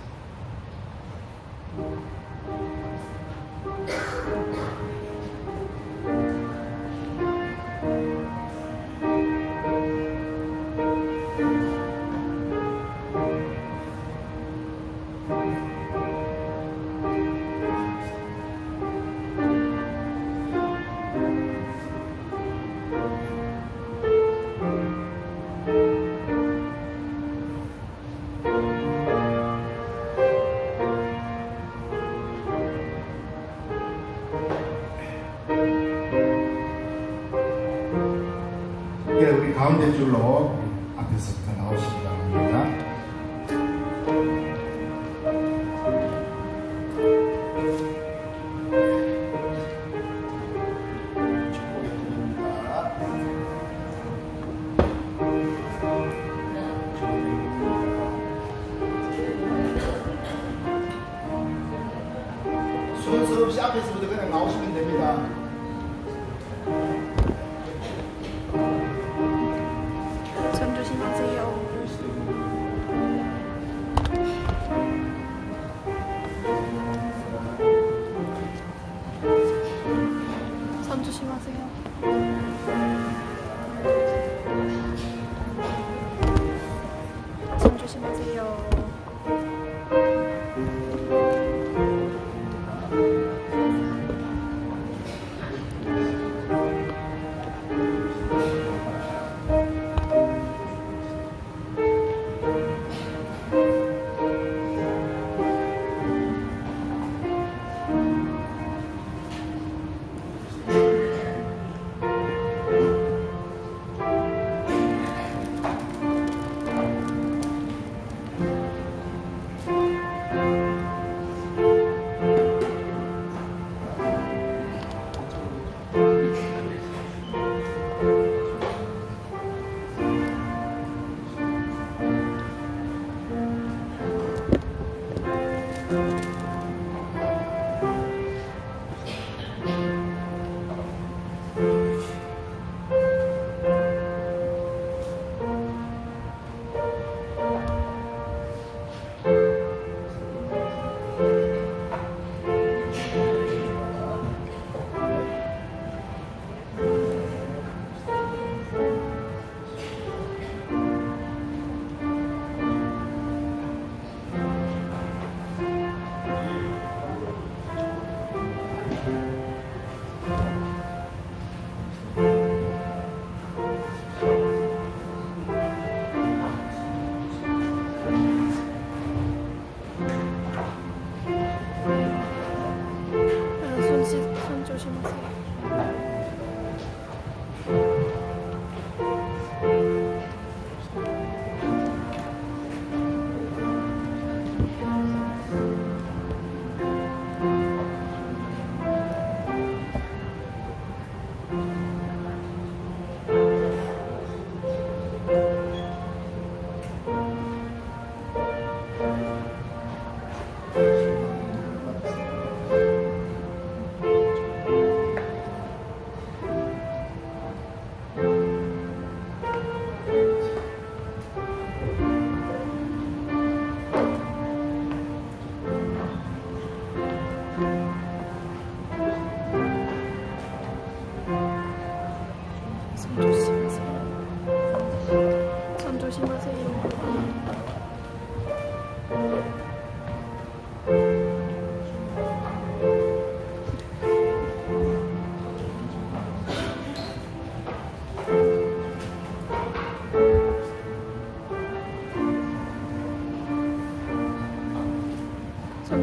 우리 가운데 줄로 앞에서부터 나오시기 바랍니다. 축복의 드립니다. 순서 없이 앞에서부터 그냥 나오시면 됩니다. 전 조심하세요.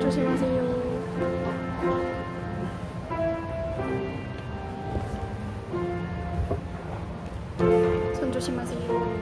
조심하세요. 손 조심하세요.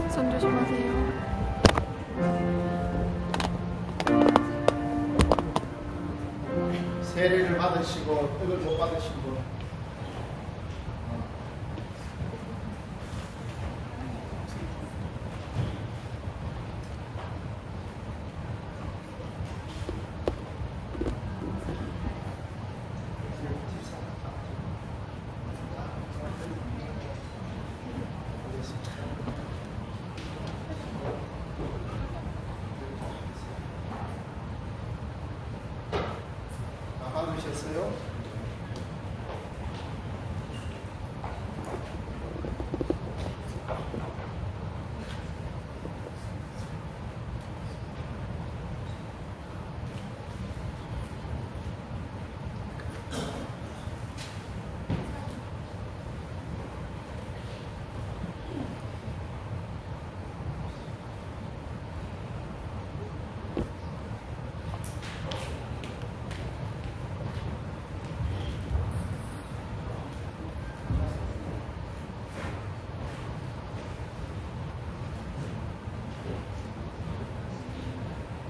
손 조심하세요. 세례를 받으시고 뜻을 못 받으신 분. 받으셨어요?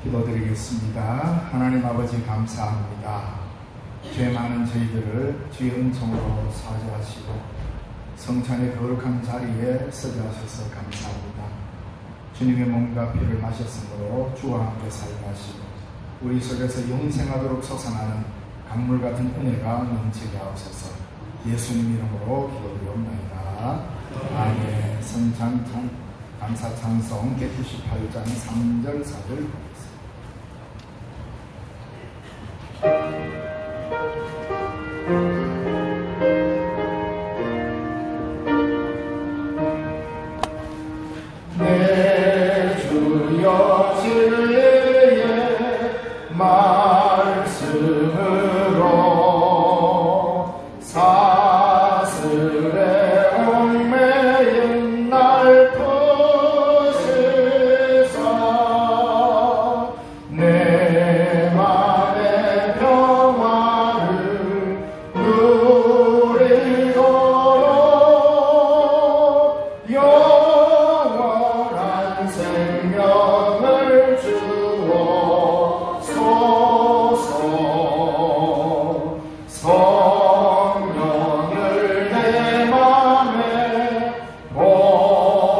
기도드리겠습니다. 하나님 아버지 감사합니다. 죄 많은 저희들을 주의 은총으로 사죄하시고 성찬의 거룩한 자리에 서게 하셔서 감사합니다. 주님의 몸과 피를 마셨으므로 주와 함께 살게 하시고 우리 속에서 영생하도록 솟아나는 강물 같은 은혜가 넘치게 하옵소서. 예수님 이름으로 기도드리옵나이다. 아멘. 성찬 감사 찬송 198장 3절 4절 보겠습니다. 내 주여 주의 말씀으로 사슬에 얽매인 날 푸시사 내 맘의 평화를 누리도록 영원한 생명을 주옵소서. 성령을 내 맘에 보내셔서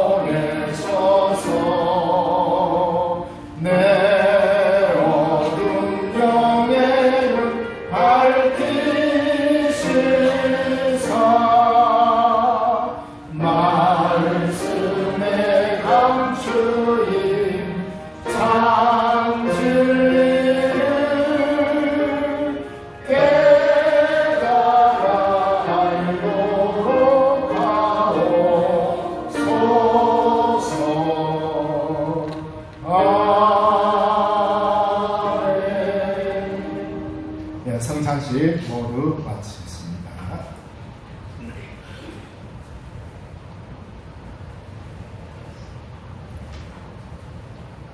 내 어두운 영에는 밝히시사 말씀에 감추인 참 진리를 깨달아 알도록 하옵소서. 아멘. 네, 성찬식 모두 마치겠습니다.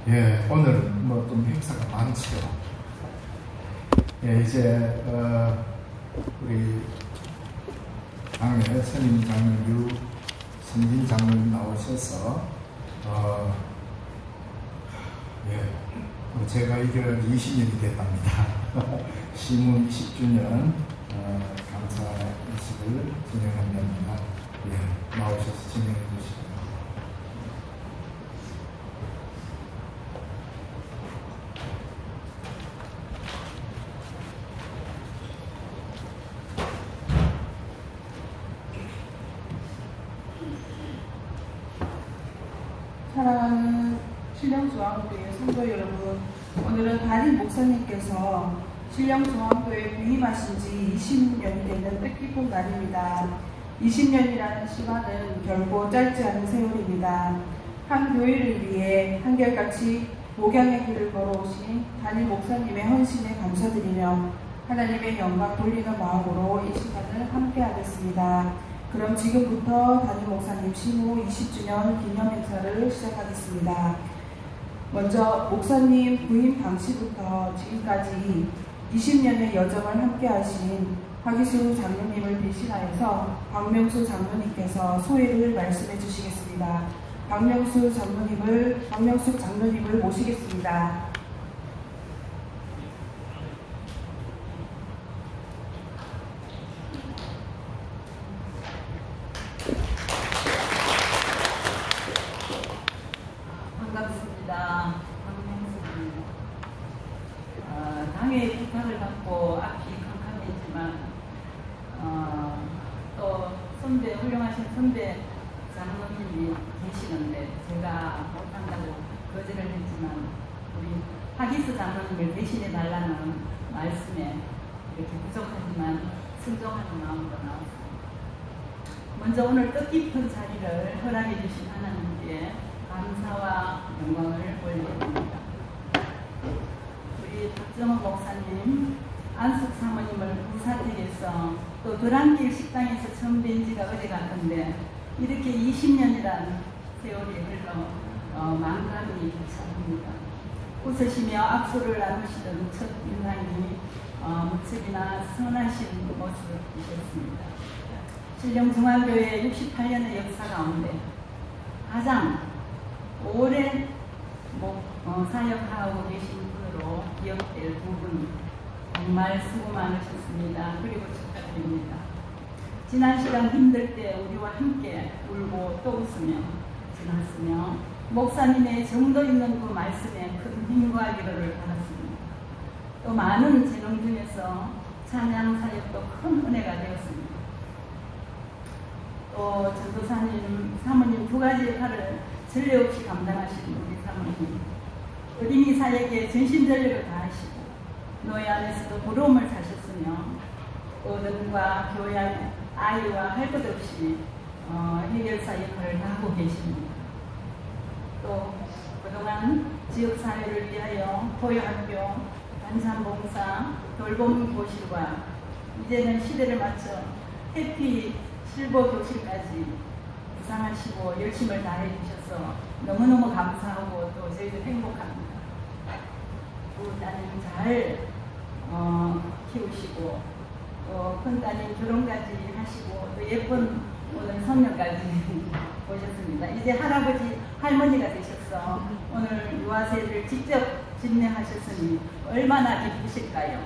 예, 오늘은 뭐 좀 행사가 많지요. 예, 이제 우리 당의 선임 장로유 선진 장로님 나오셔서 제가 이게 20년이 됐답니다. 시무 20주년 감사仪式을 진행한답니다. 예, 나오셔서 진행해 주시고. 사랑하는 신령중앙교회 성도 여러분, 오늘은 담임 목사님께서 신령중앙교회에 부임하신 지 20년이 되는 뜻깊은 날입니다. 20년이라는 시간은 결코 짧지 않은 세월입니다. 한 교회를 위해 한결같이 목양의 길을 걸어오신 담임 목사님의 헌신에 감사드리며 하나님의 영광 돌리는 마음으로 이 시간을 함께하겠습니다. 그럼 지금부터 담임 목사님 시무 20주년 기념 행사를 시작하겠습니다. 먼저 목사님 부임 당시부터 지금까지 20년의 여정을 함께 하신 하기수 장로님을 대신하여서 박명수 장로님께서 소회를 말씀해 주시겠습니다. 박명수 장로님을 모시겠습니다. 반갑습니다. 박명수입니다. 당의 부탁을 받고 앞이 캄캄했지만 또 훌륭하신 선배 장로님이 계시는데 제가 못한다고 거절을 했지만 우리 하기수 장로님을 대신해 달라는 말씀에 이렇게 부족하지만 순종하는 마음으로 나왔습니다. 먼저 오늘 뜻깊은 자리를 허락해 주신 하나님께 감사와 영광을 올려드립니다. 우리 박정호 목사님, 안숙 사모님을 부사택에서 또 도란길 식당에서 처음 뵌 지가 어제 같은데 이렇게 20년이라는 세월이 흘러 만감이 찹니다. 웃으시며 악수를 나누시던 첫 인상이 무척이나 선하신 모습이셨습니다. 신령중앙교회 68년의 역사 가운데 가장 오랜 사역하고 계신 분으로 기억될 부분 정말 수고 많으셨습니다. 그리고 축하드립니다. 지난 시간 힘들 때 우리와 함께 울고 또 웃으며 지났으며 목사님의 정도 있는 그 말씀에 큰 힘과 위로를 받았습니다. 또 많은 재능 중에서 찬양 사역도 큰 은혜가 되었습니다. 또 전도사님, 사모님 두 가지 역할을 전례 없이 감당하신 우리 사모님, 어린이 사역에 전심전력을 다하시고 노예 안에서도 부러움을 사셨으며 어른과 교양, 아이와 할 것 없이 해결사 역할을 하고 계십니다. 또 그동안 지역사회를 위하여 보호학교, 반찬봉사, 돌봄교실과 이제는 시대를 맞춰 해피 실버 교실까지 부상하시고 열심을 다해 주셔서 너무너무 감사하고 또 저희도 행복합니다. 두 따님 잘 키우시고 또 큰 따님 결혼까지 하시고 또 예쁜 오늘 손녀까지 보셨습니다. 이제 할아버지 할머니가 되셔서 오늘 유아세를 직접 집례하셨으니 얼마나 기쁘실까요?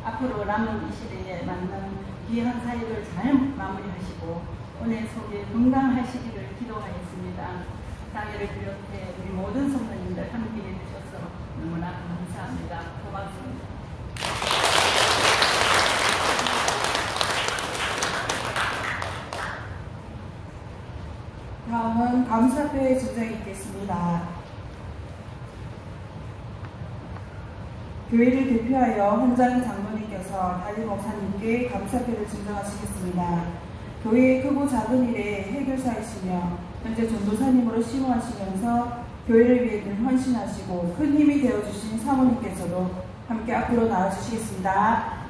앞으로 남은 이 시대에 맞는 귀한 사역을 잘 마무리하시고 은혜 속에 건강하시기를 기도하였습니다. 장애를 비롯해 우리 모든 성도님들 함께해 주셔서 너무나 감사합니다. 고맙습니다. 다음은 감사표의 진정이 있겠습니다. 교회를 대표하여 현장 장로님께서 담임 목사님께 감사표를 증정하시겠습니다. 교회의 크고 작은 일에 해결사이시며 현재 전도사님으로 심호하시면서 교회를 위해 늘 헌신하시고 큰 힘이 되어주신 사모님께서도 함께 앞으로 나와주시겠습니다.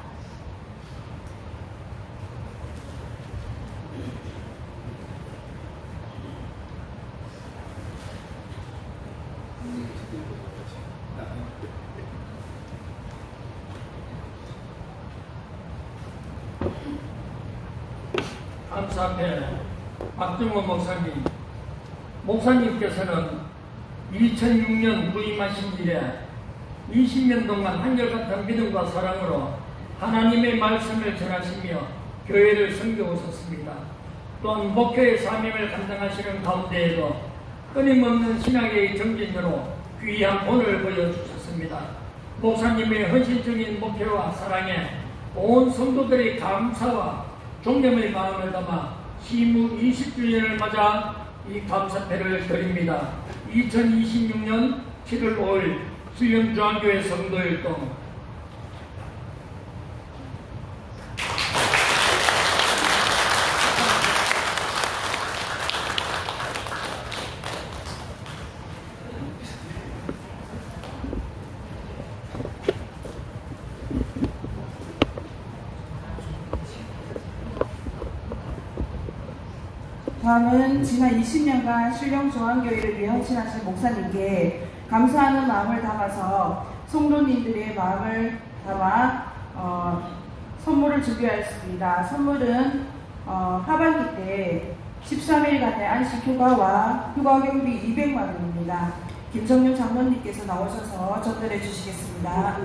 감사패 박정호 목사님, 목사님께서는 2006년 부임하신 이래 20년 동안 한결같은 믿음과 사랑으로 하나님의 말씀을 전하시며 교회를 섬겨오셨습니다. 또한 목회의 사명을 감당하시는 가운데에도 끊임없는 신학의 정진으로 귀한 본을 보여주셨습니다. 목사님의 헌신적인 목회와 사랑에 온 성도들의 감사와 존경의 마음을 담아 시무 20주년을 맞아 이 감사패를 드립니다. 2026년 7월 5일 신령중앙교회 성도일동. 다음은 지난 20년간 신령중앙교회를 위해 헌신하신 목사님께 감사하는 마음을 담아서 성도님들의 마음을 담아 선물을 준비하였습니다. 선물은 하반기 때 13일간의 안식휴가와 휴가경비 200만 원입니다. 김정윤 장로님께서 나오셔서 전달해 주시겠습니다.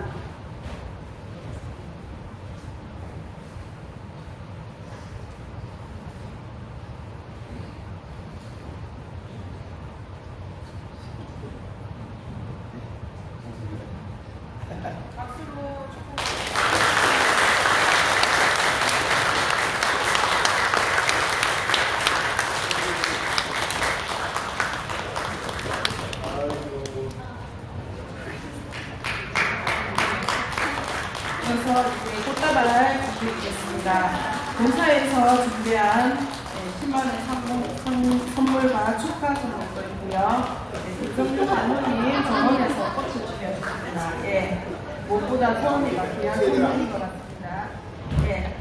그래서 이제 꽃다발을 준비해드리겠습니다. 본사에서 준비한 10만원 선물과 축하 선물도 있고요. 김정준 장로님 정원에서 꽃을 준비하셨습니다. 예, 무엇보다 서원이가 귀한 선물인 것 같습니다. 예,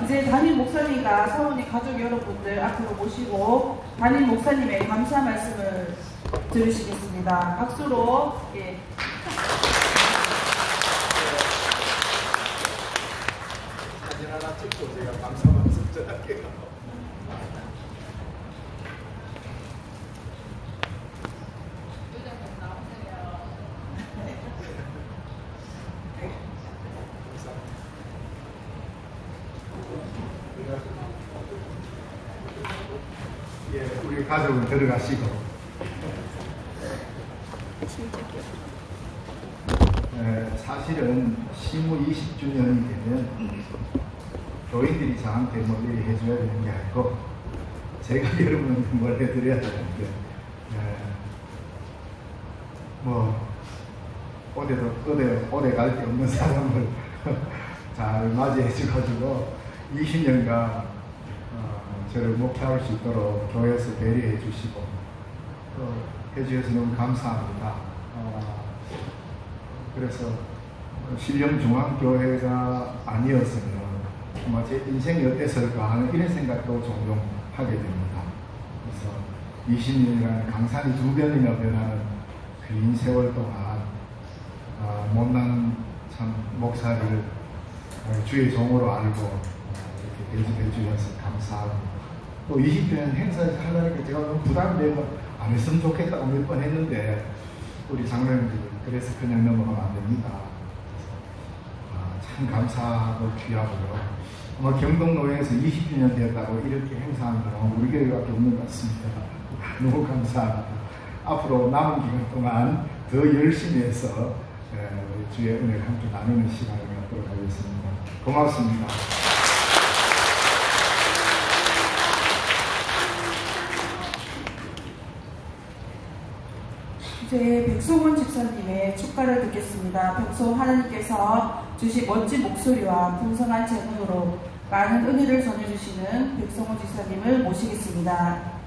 이제 담임 목사님과 서원이 가족 여러분들 앞으로 모시고 담임 목사님의 감사 말씀을 들으시겠습니다. 박수로 예. 하나 찍고 제가 감사 말씀 전할게요. 예, 우리 가족은 들어가시고. 진짜 귀엽다. 사실은 시무 20주년이 되면 교인들이 저한테 뭐 이렇게 해줘야 되는 게 아니고 제가 여러분한테 뭘 해드려야 되는데 뭐 오래 갈 데 없는 사람을 잘 맞이해줘가지고 20년간 저를 목회할 수 있도록 교회에서 배려해 주시고 또 해주셔서 너무 감사합니다. 그래서 신령중앙교회가 아니었으면 아마 제 인생이 어땠을까 하는 이런 생각도 종종 하게 됩니다. 그래서 20년이라는 강산이 2변이나 변하는 긴 세월 동안 못난 참 목사를 주의 종으로 알고 이렇게 대접해 주셔서 감사하고 또 20주년 행사에서 하려니까 제가 너무 부담되고 안 했으면 좋겠다고 몇 번 했는데 우리 장로님들 그래서 그냥 넘어가면 안 됩니다. 참 감사하고 귀하고요. 아마 경동노회에서 20주년 되었다고 이렇게 행사하는 건 우리 교회밖에 없는 것 같습니다. 너무 감사합니다. 앞으로 남은 기간 동안 더 열심히 해서 주의 은혜를 함께 나누는 시간을 갖도록 하겠습니다. 고맙습니다. 이제 백송원 집사님의 축가를 듣겠습니다. 백송 하나님께서 주신 멋진 목소리와 풍성한 재능으로 많은 은혜를 전해주시는 백송원 집사님을 모시겠습니다.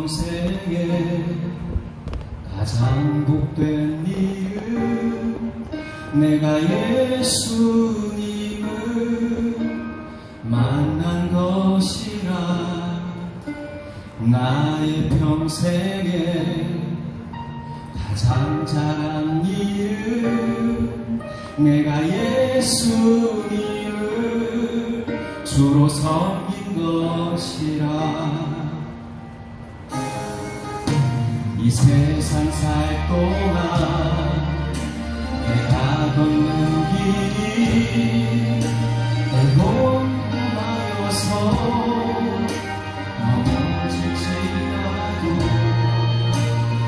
평생에 가장 복된 일은 내가 예수님을 만난 것이라. 나의 평생에 가장 잘한 일은 내가 예수님을 주로 섬긴 것이라. 이 세상 살 동안 내가 걷는 길이 험하여서 넘어질지라도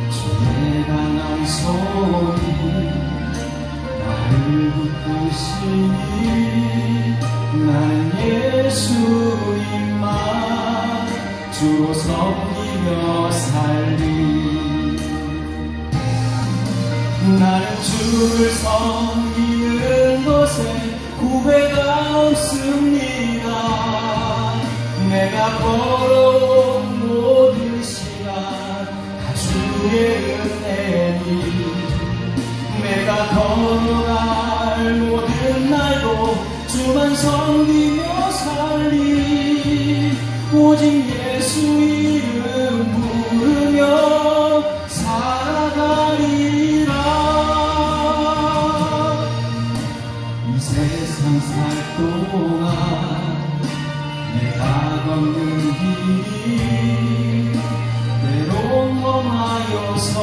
주의 강한 손이 나를 붙드시니 나는 예수님만 주로 섬기며 살리. 나는 주를 섬기는 것에 후회가 없습니다. 내가 걸어온 모든 시간 다 주의 은혜니 내가 걸어갈 모든 날도 주만 섬기며 살리. 오직 예수 이름 부르며 살아가리라. 이 세상 살 동안 내가 걷는 길이 때론 험하여서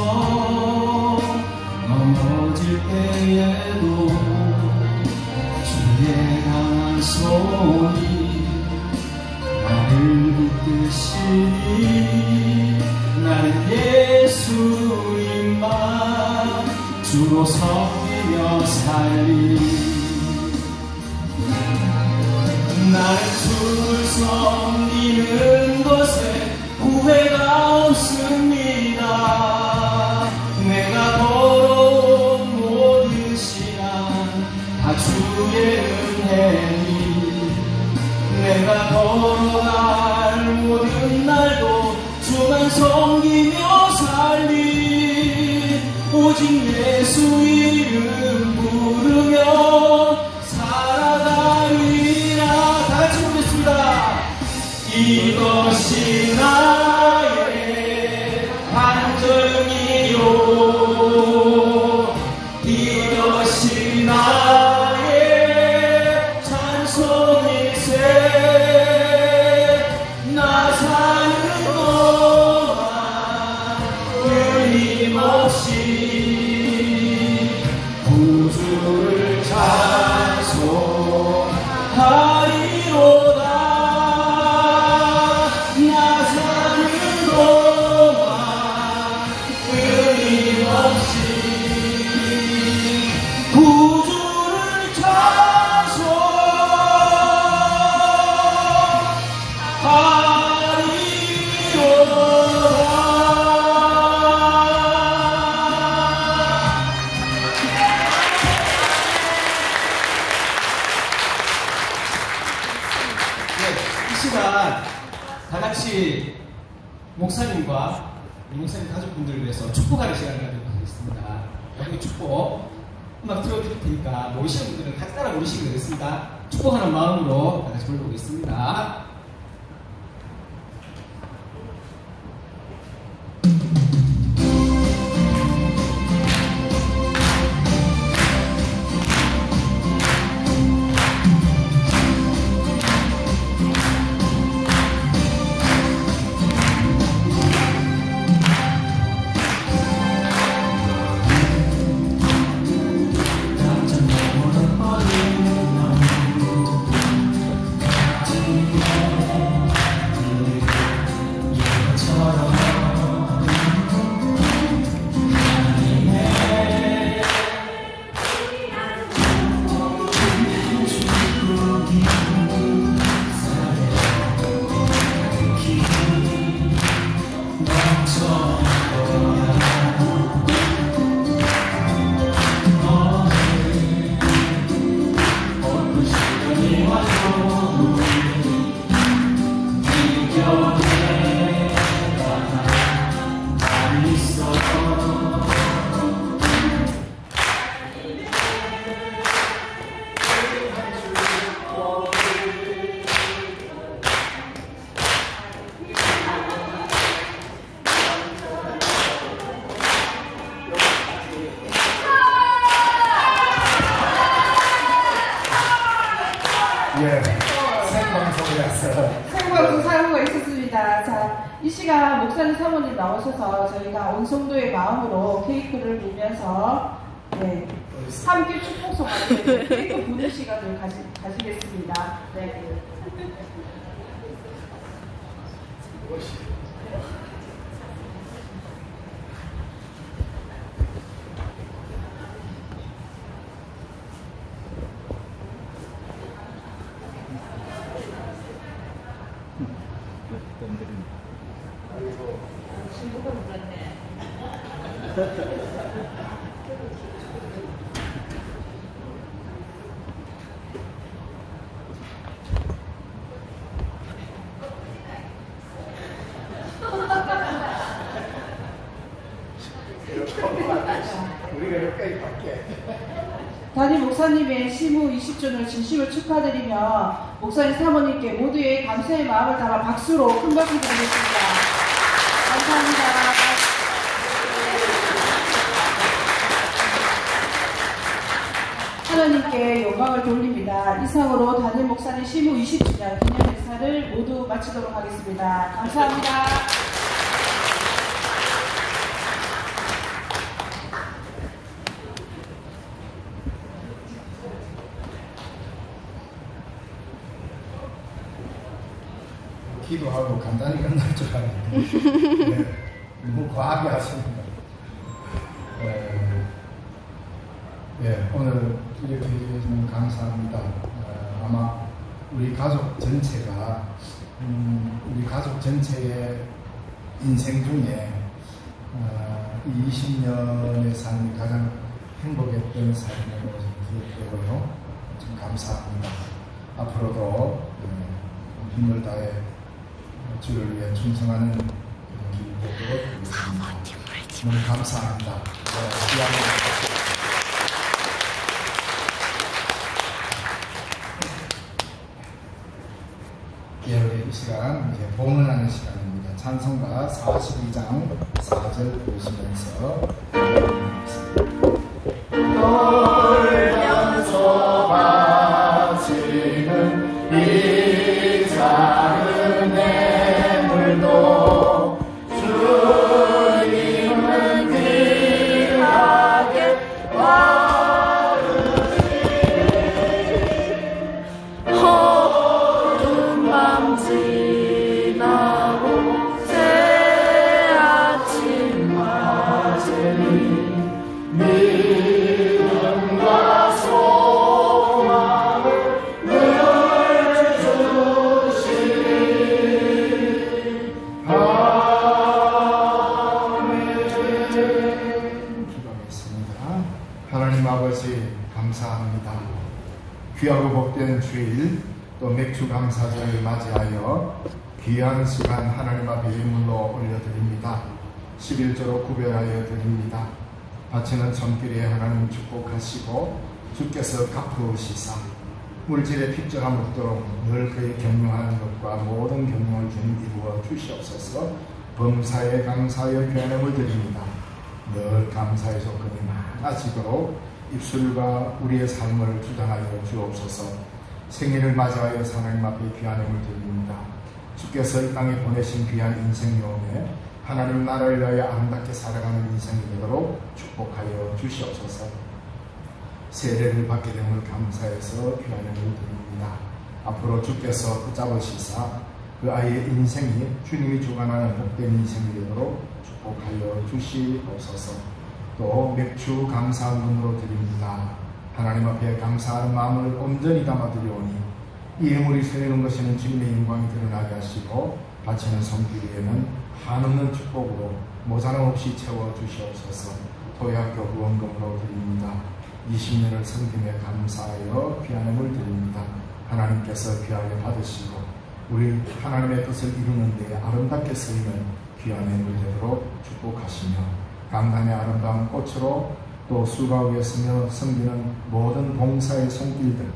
넘어질 때에도 주의 강한 손이 나를 붙드시니 나는 예수님만 주로 섬기며 살리. 나는 주를 섬기는 것에 후회가 없습니다. 내가 걸어온 모든 시간 다 주의 은혜니 내가 걸어갈 모든 날도 주만 섬기며 살리. 오직 예수 이름 부르며 살아가리라. 다같이 부르겠습니다. 이것이 나의 간증이요 이것이 나의 찬송일세. 나 사는 동안 끊임없이 구주를 찬송하리로다. 나 사는 동안 끊임없이 구주를 다 같이 목사님과 목사님 가족분들을 위해서 축복하는 시간을 가지도록 하겠습니다. 여러분의 축복 음악 틀어드릴 테니까 모이시는 분들은 같이 따라 모이시면 되겠습니다. 축복하는 마음으로 다 같이 불러보겠습니다. 나 예, 생방송이었어요. 생방송 사고가 있었습니다. 자, 이 시간 목사님 사모님 나오셔서 저희가 온 성도의 마음으로 케이크를 불면서 네, 함께 축복송 하는 케이크 부는 시간을 가지겠습니다. 네. 우리가 여기까지 갈게. 담임 목사님의 시무 20주년 진심을 축하드리며 목사님 사모님께 모두의 감사의 마음을 담아 박수로 큰 박수 드리겠습니다. 감사합니다. 하나님께 영광을 돌립니다. 이상으로 담임 목사님 시무 20주년 기념 행사를 모두 마치도록 하겠습니다. 감사합니다. 기도하고 간단히 끝날 줄 알았는데 네, 너무 과하게 하십니다. 오늘 이렇게 해주셔서 감사합니다. 아마 우리 가족 전체가 우리 가족 전체의 인생 중에 이 20년의 삶이 가장 행복했던 삶으로 기억되고요. 좀 감사합니다. 앞으로도 힘을 다해 주를 위해 충성하는 길이 되도록 하겠습니다. 너무 감사합니다. 우리 이 시간 이제 봉헌하는 시간입니다. 찬송가 42장 4절 보시면서 돌면서 바치는 이 작은 예물도 주님은 귀하게 어두운 밤 지나고 새 아침 맞으니 믿음과 소망을 늘 주시리. 아멘. 기도하겠습니다. 하나님 아버지 감사합니다. 귀하고 복된 주일 또 맥주 감사절을 맞이하여 귀한 시간 하나님 앞에 예물로 올려드립니다. 11조로 구별하여 드립니다. 바치는 손길에 하나님 축복하시고 주께서 갚으시사 물질의 핍절함 없도록 늘 그의 경영하는 것과 모든 경영을 주님 이루어 주시옵소서. 범사에 감사하여 교회를 드립니다. 늘 감사의 조건이 많아지도록 입술과 우리의 삶을 주장하여 주옵소서. 생일을 맞이하여 하나님 앞에 귀한 힘을 드립니다. 주께서 이 땅에 보내신 귀한 인생 여행에 하나님 나라를 위하여 아름답게 살아가는 인생이 되도록 축복하여 주시옵소서. 세례를 받게 됨을 감사해서 귀한 힘을 드립니다. 앞으로 주께서 붙잡으시사 그 아이의 인생이 주님이 주관하는 복된 인생이 되도록 축복하여 주시옵소서. 또 맥주 감사한 눈으로 드립니다. 하나님 앞에 감사하는 마음을 온전히 담아드리오니 이 예물이 세우는 것에는 주님의 영광이 드러나게 하시고 바치는 손길 위에는 한없는 축복으로 모자람 없이 채워주시옵소서. 토요학교 후원금으로 드립니다. 20년을 섬김에 감사하여 귀한 힘을 드립니다. 하나님께서 귀하게 받으시고 우리 하나님의 뜻을 이루는 데에 아름답게 쓰이는 귀한 힘을 되도록 축복하시며 강단의 아름다운 꽃으로 또 수가 위에 서며 섬기는 모든 봉사의 손길들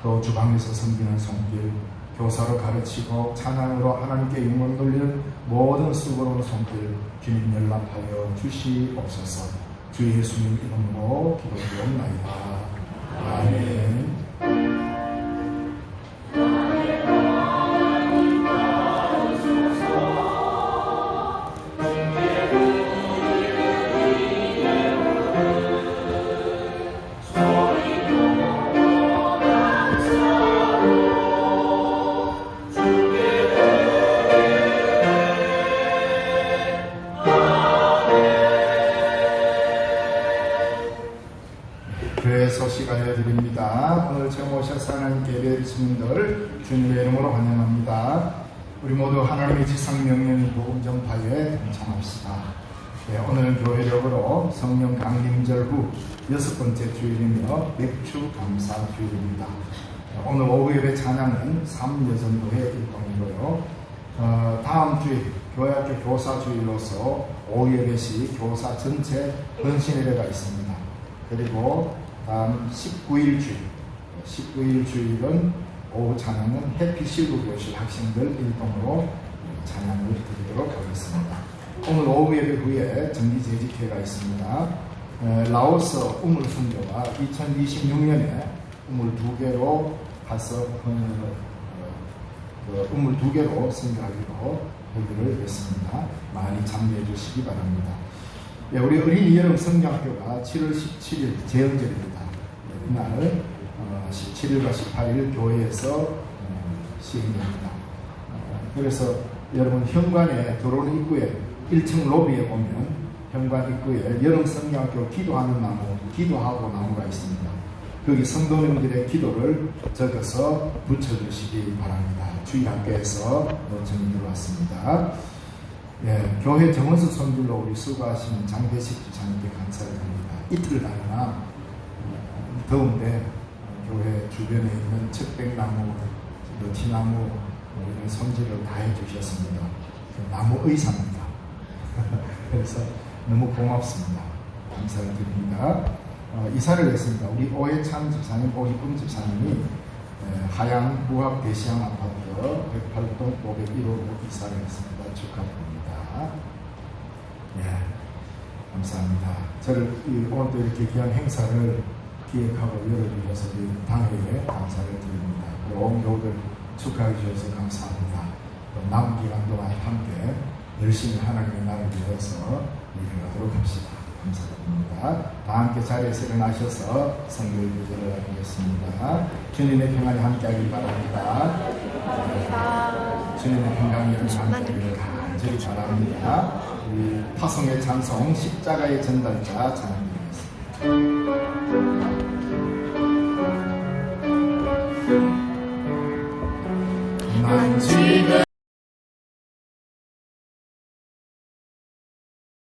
또 주방에서 섬기는 손길 교사로 가르치고 찬양으로 하나님께 영광 돌리는 모든 수고로운 손길 주님 연락하여 주시옵소서. 주 예수님 이름으로 기도드리옵나이다. 아멘. 시간을 드립니다. 오늘 처음 오셔서 하나님께 예배드린 시민들 주님의 이름으로 환영합니다. 우리 모두 하나님의 지상 명령인 복음 전파에 동참합시다. 네, 오늘 교회력으로 성령 강림절 후 6번째 주일이며 맥주 감사 주일입니다. 오늘 오후 예배 찬양은 3여전도회 일동이고요. 다음 주일 교회학교 교사 주일로서 오후 예배 시 교사 전체 헌신 예배가 있습니다. 그리고 다음 19일 주일은 오후 찬양은 해피실브 교실 학생들 일동으로 찬양을 드리도록 하겠습니다. 오늘 오후 예배 후에 정기 재직회가 있습니다. 라오스 우물 선교가 2026년에 우물 2개로 가서 우물 2개로 선교하기로 협의를 했습니다. 많이 참여해 주시기 바랍니다. 예, 우리 어린이 여름 성경학교가 7월 17일 재헌절입니다. 이날 17일과 18일 교회에서 시행됩니다. 그래서 여러분 현관에 들어오는 입구에 1층 로비에 보면 현관 입구에 여름 성경학교 기도하는 나무, 기도하고 나무가 있습니다. 거기 성도님들의 기도를 적어서 붙여주시기 바랍니다. 주일학교에서 요청이 들어왔습니다. 예, 교회 정원수 손질로 우리 수고하시는 장대식 주장님께 감사를 드립니다. 이틀간이나 더운데 교회 주변에 있는 척백나무, 티나무 이런 손질을 다 해주셨습니다. 나무 의사입니다. 그래서 너무 고맙습니다. 감사를 드립니다. 이사를 했습니다. 우리 오해찬 집사님, 오희쁨 집사님이 하양 부합 대시양 아파트 108동 501호로 이사를 했습니다. 축하드립니다. 예, 감사합니다. 저를 오늘도 이렇게 귀한 행사를 기획하고 열어주셔서 당회에 감사를 드립니다. 온 교우들 축하해 주셔서 감사합니다. 남은 기간 동안 함께 열심히 하나님의 나라를 위해서 일해가도록 합시다. 감사드립니다. 다 함께 자리에서 일어나셔서 성경을 기도하겠습니다. 주님의 평안이 함께하길 바랍니다. 주님의 평강이 함께하기를 간절히 바랍니다. 우리 파송의 찬송 십자가의 전달자 찬양드리겠습니다. 난 지금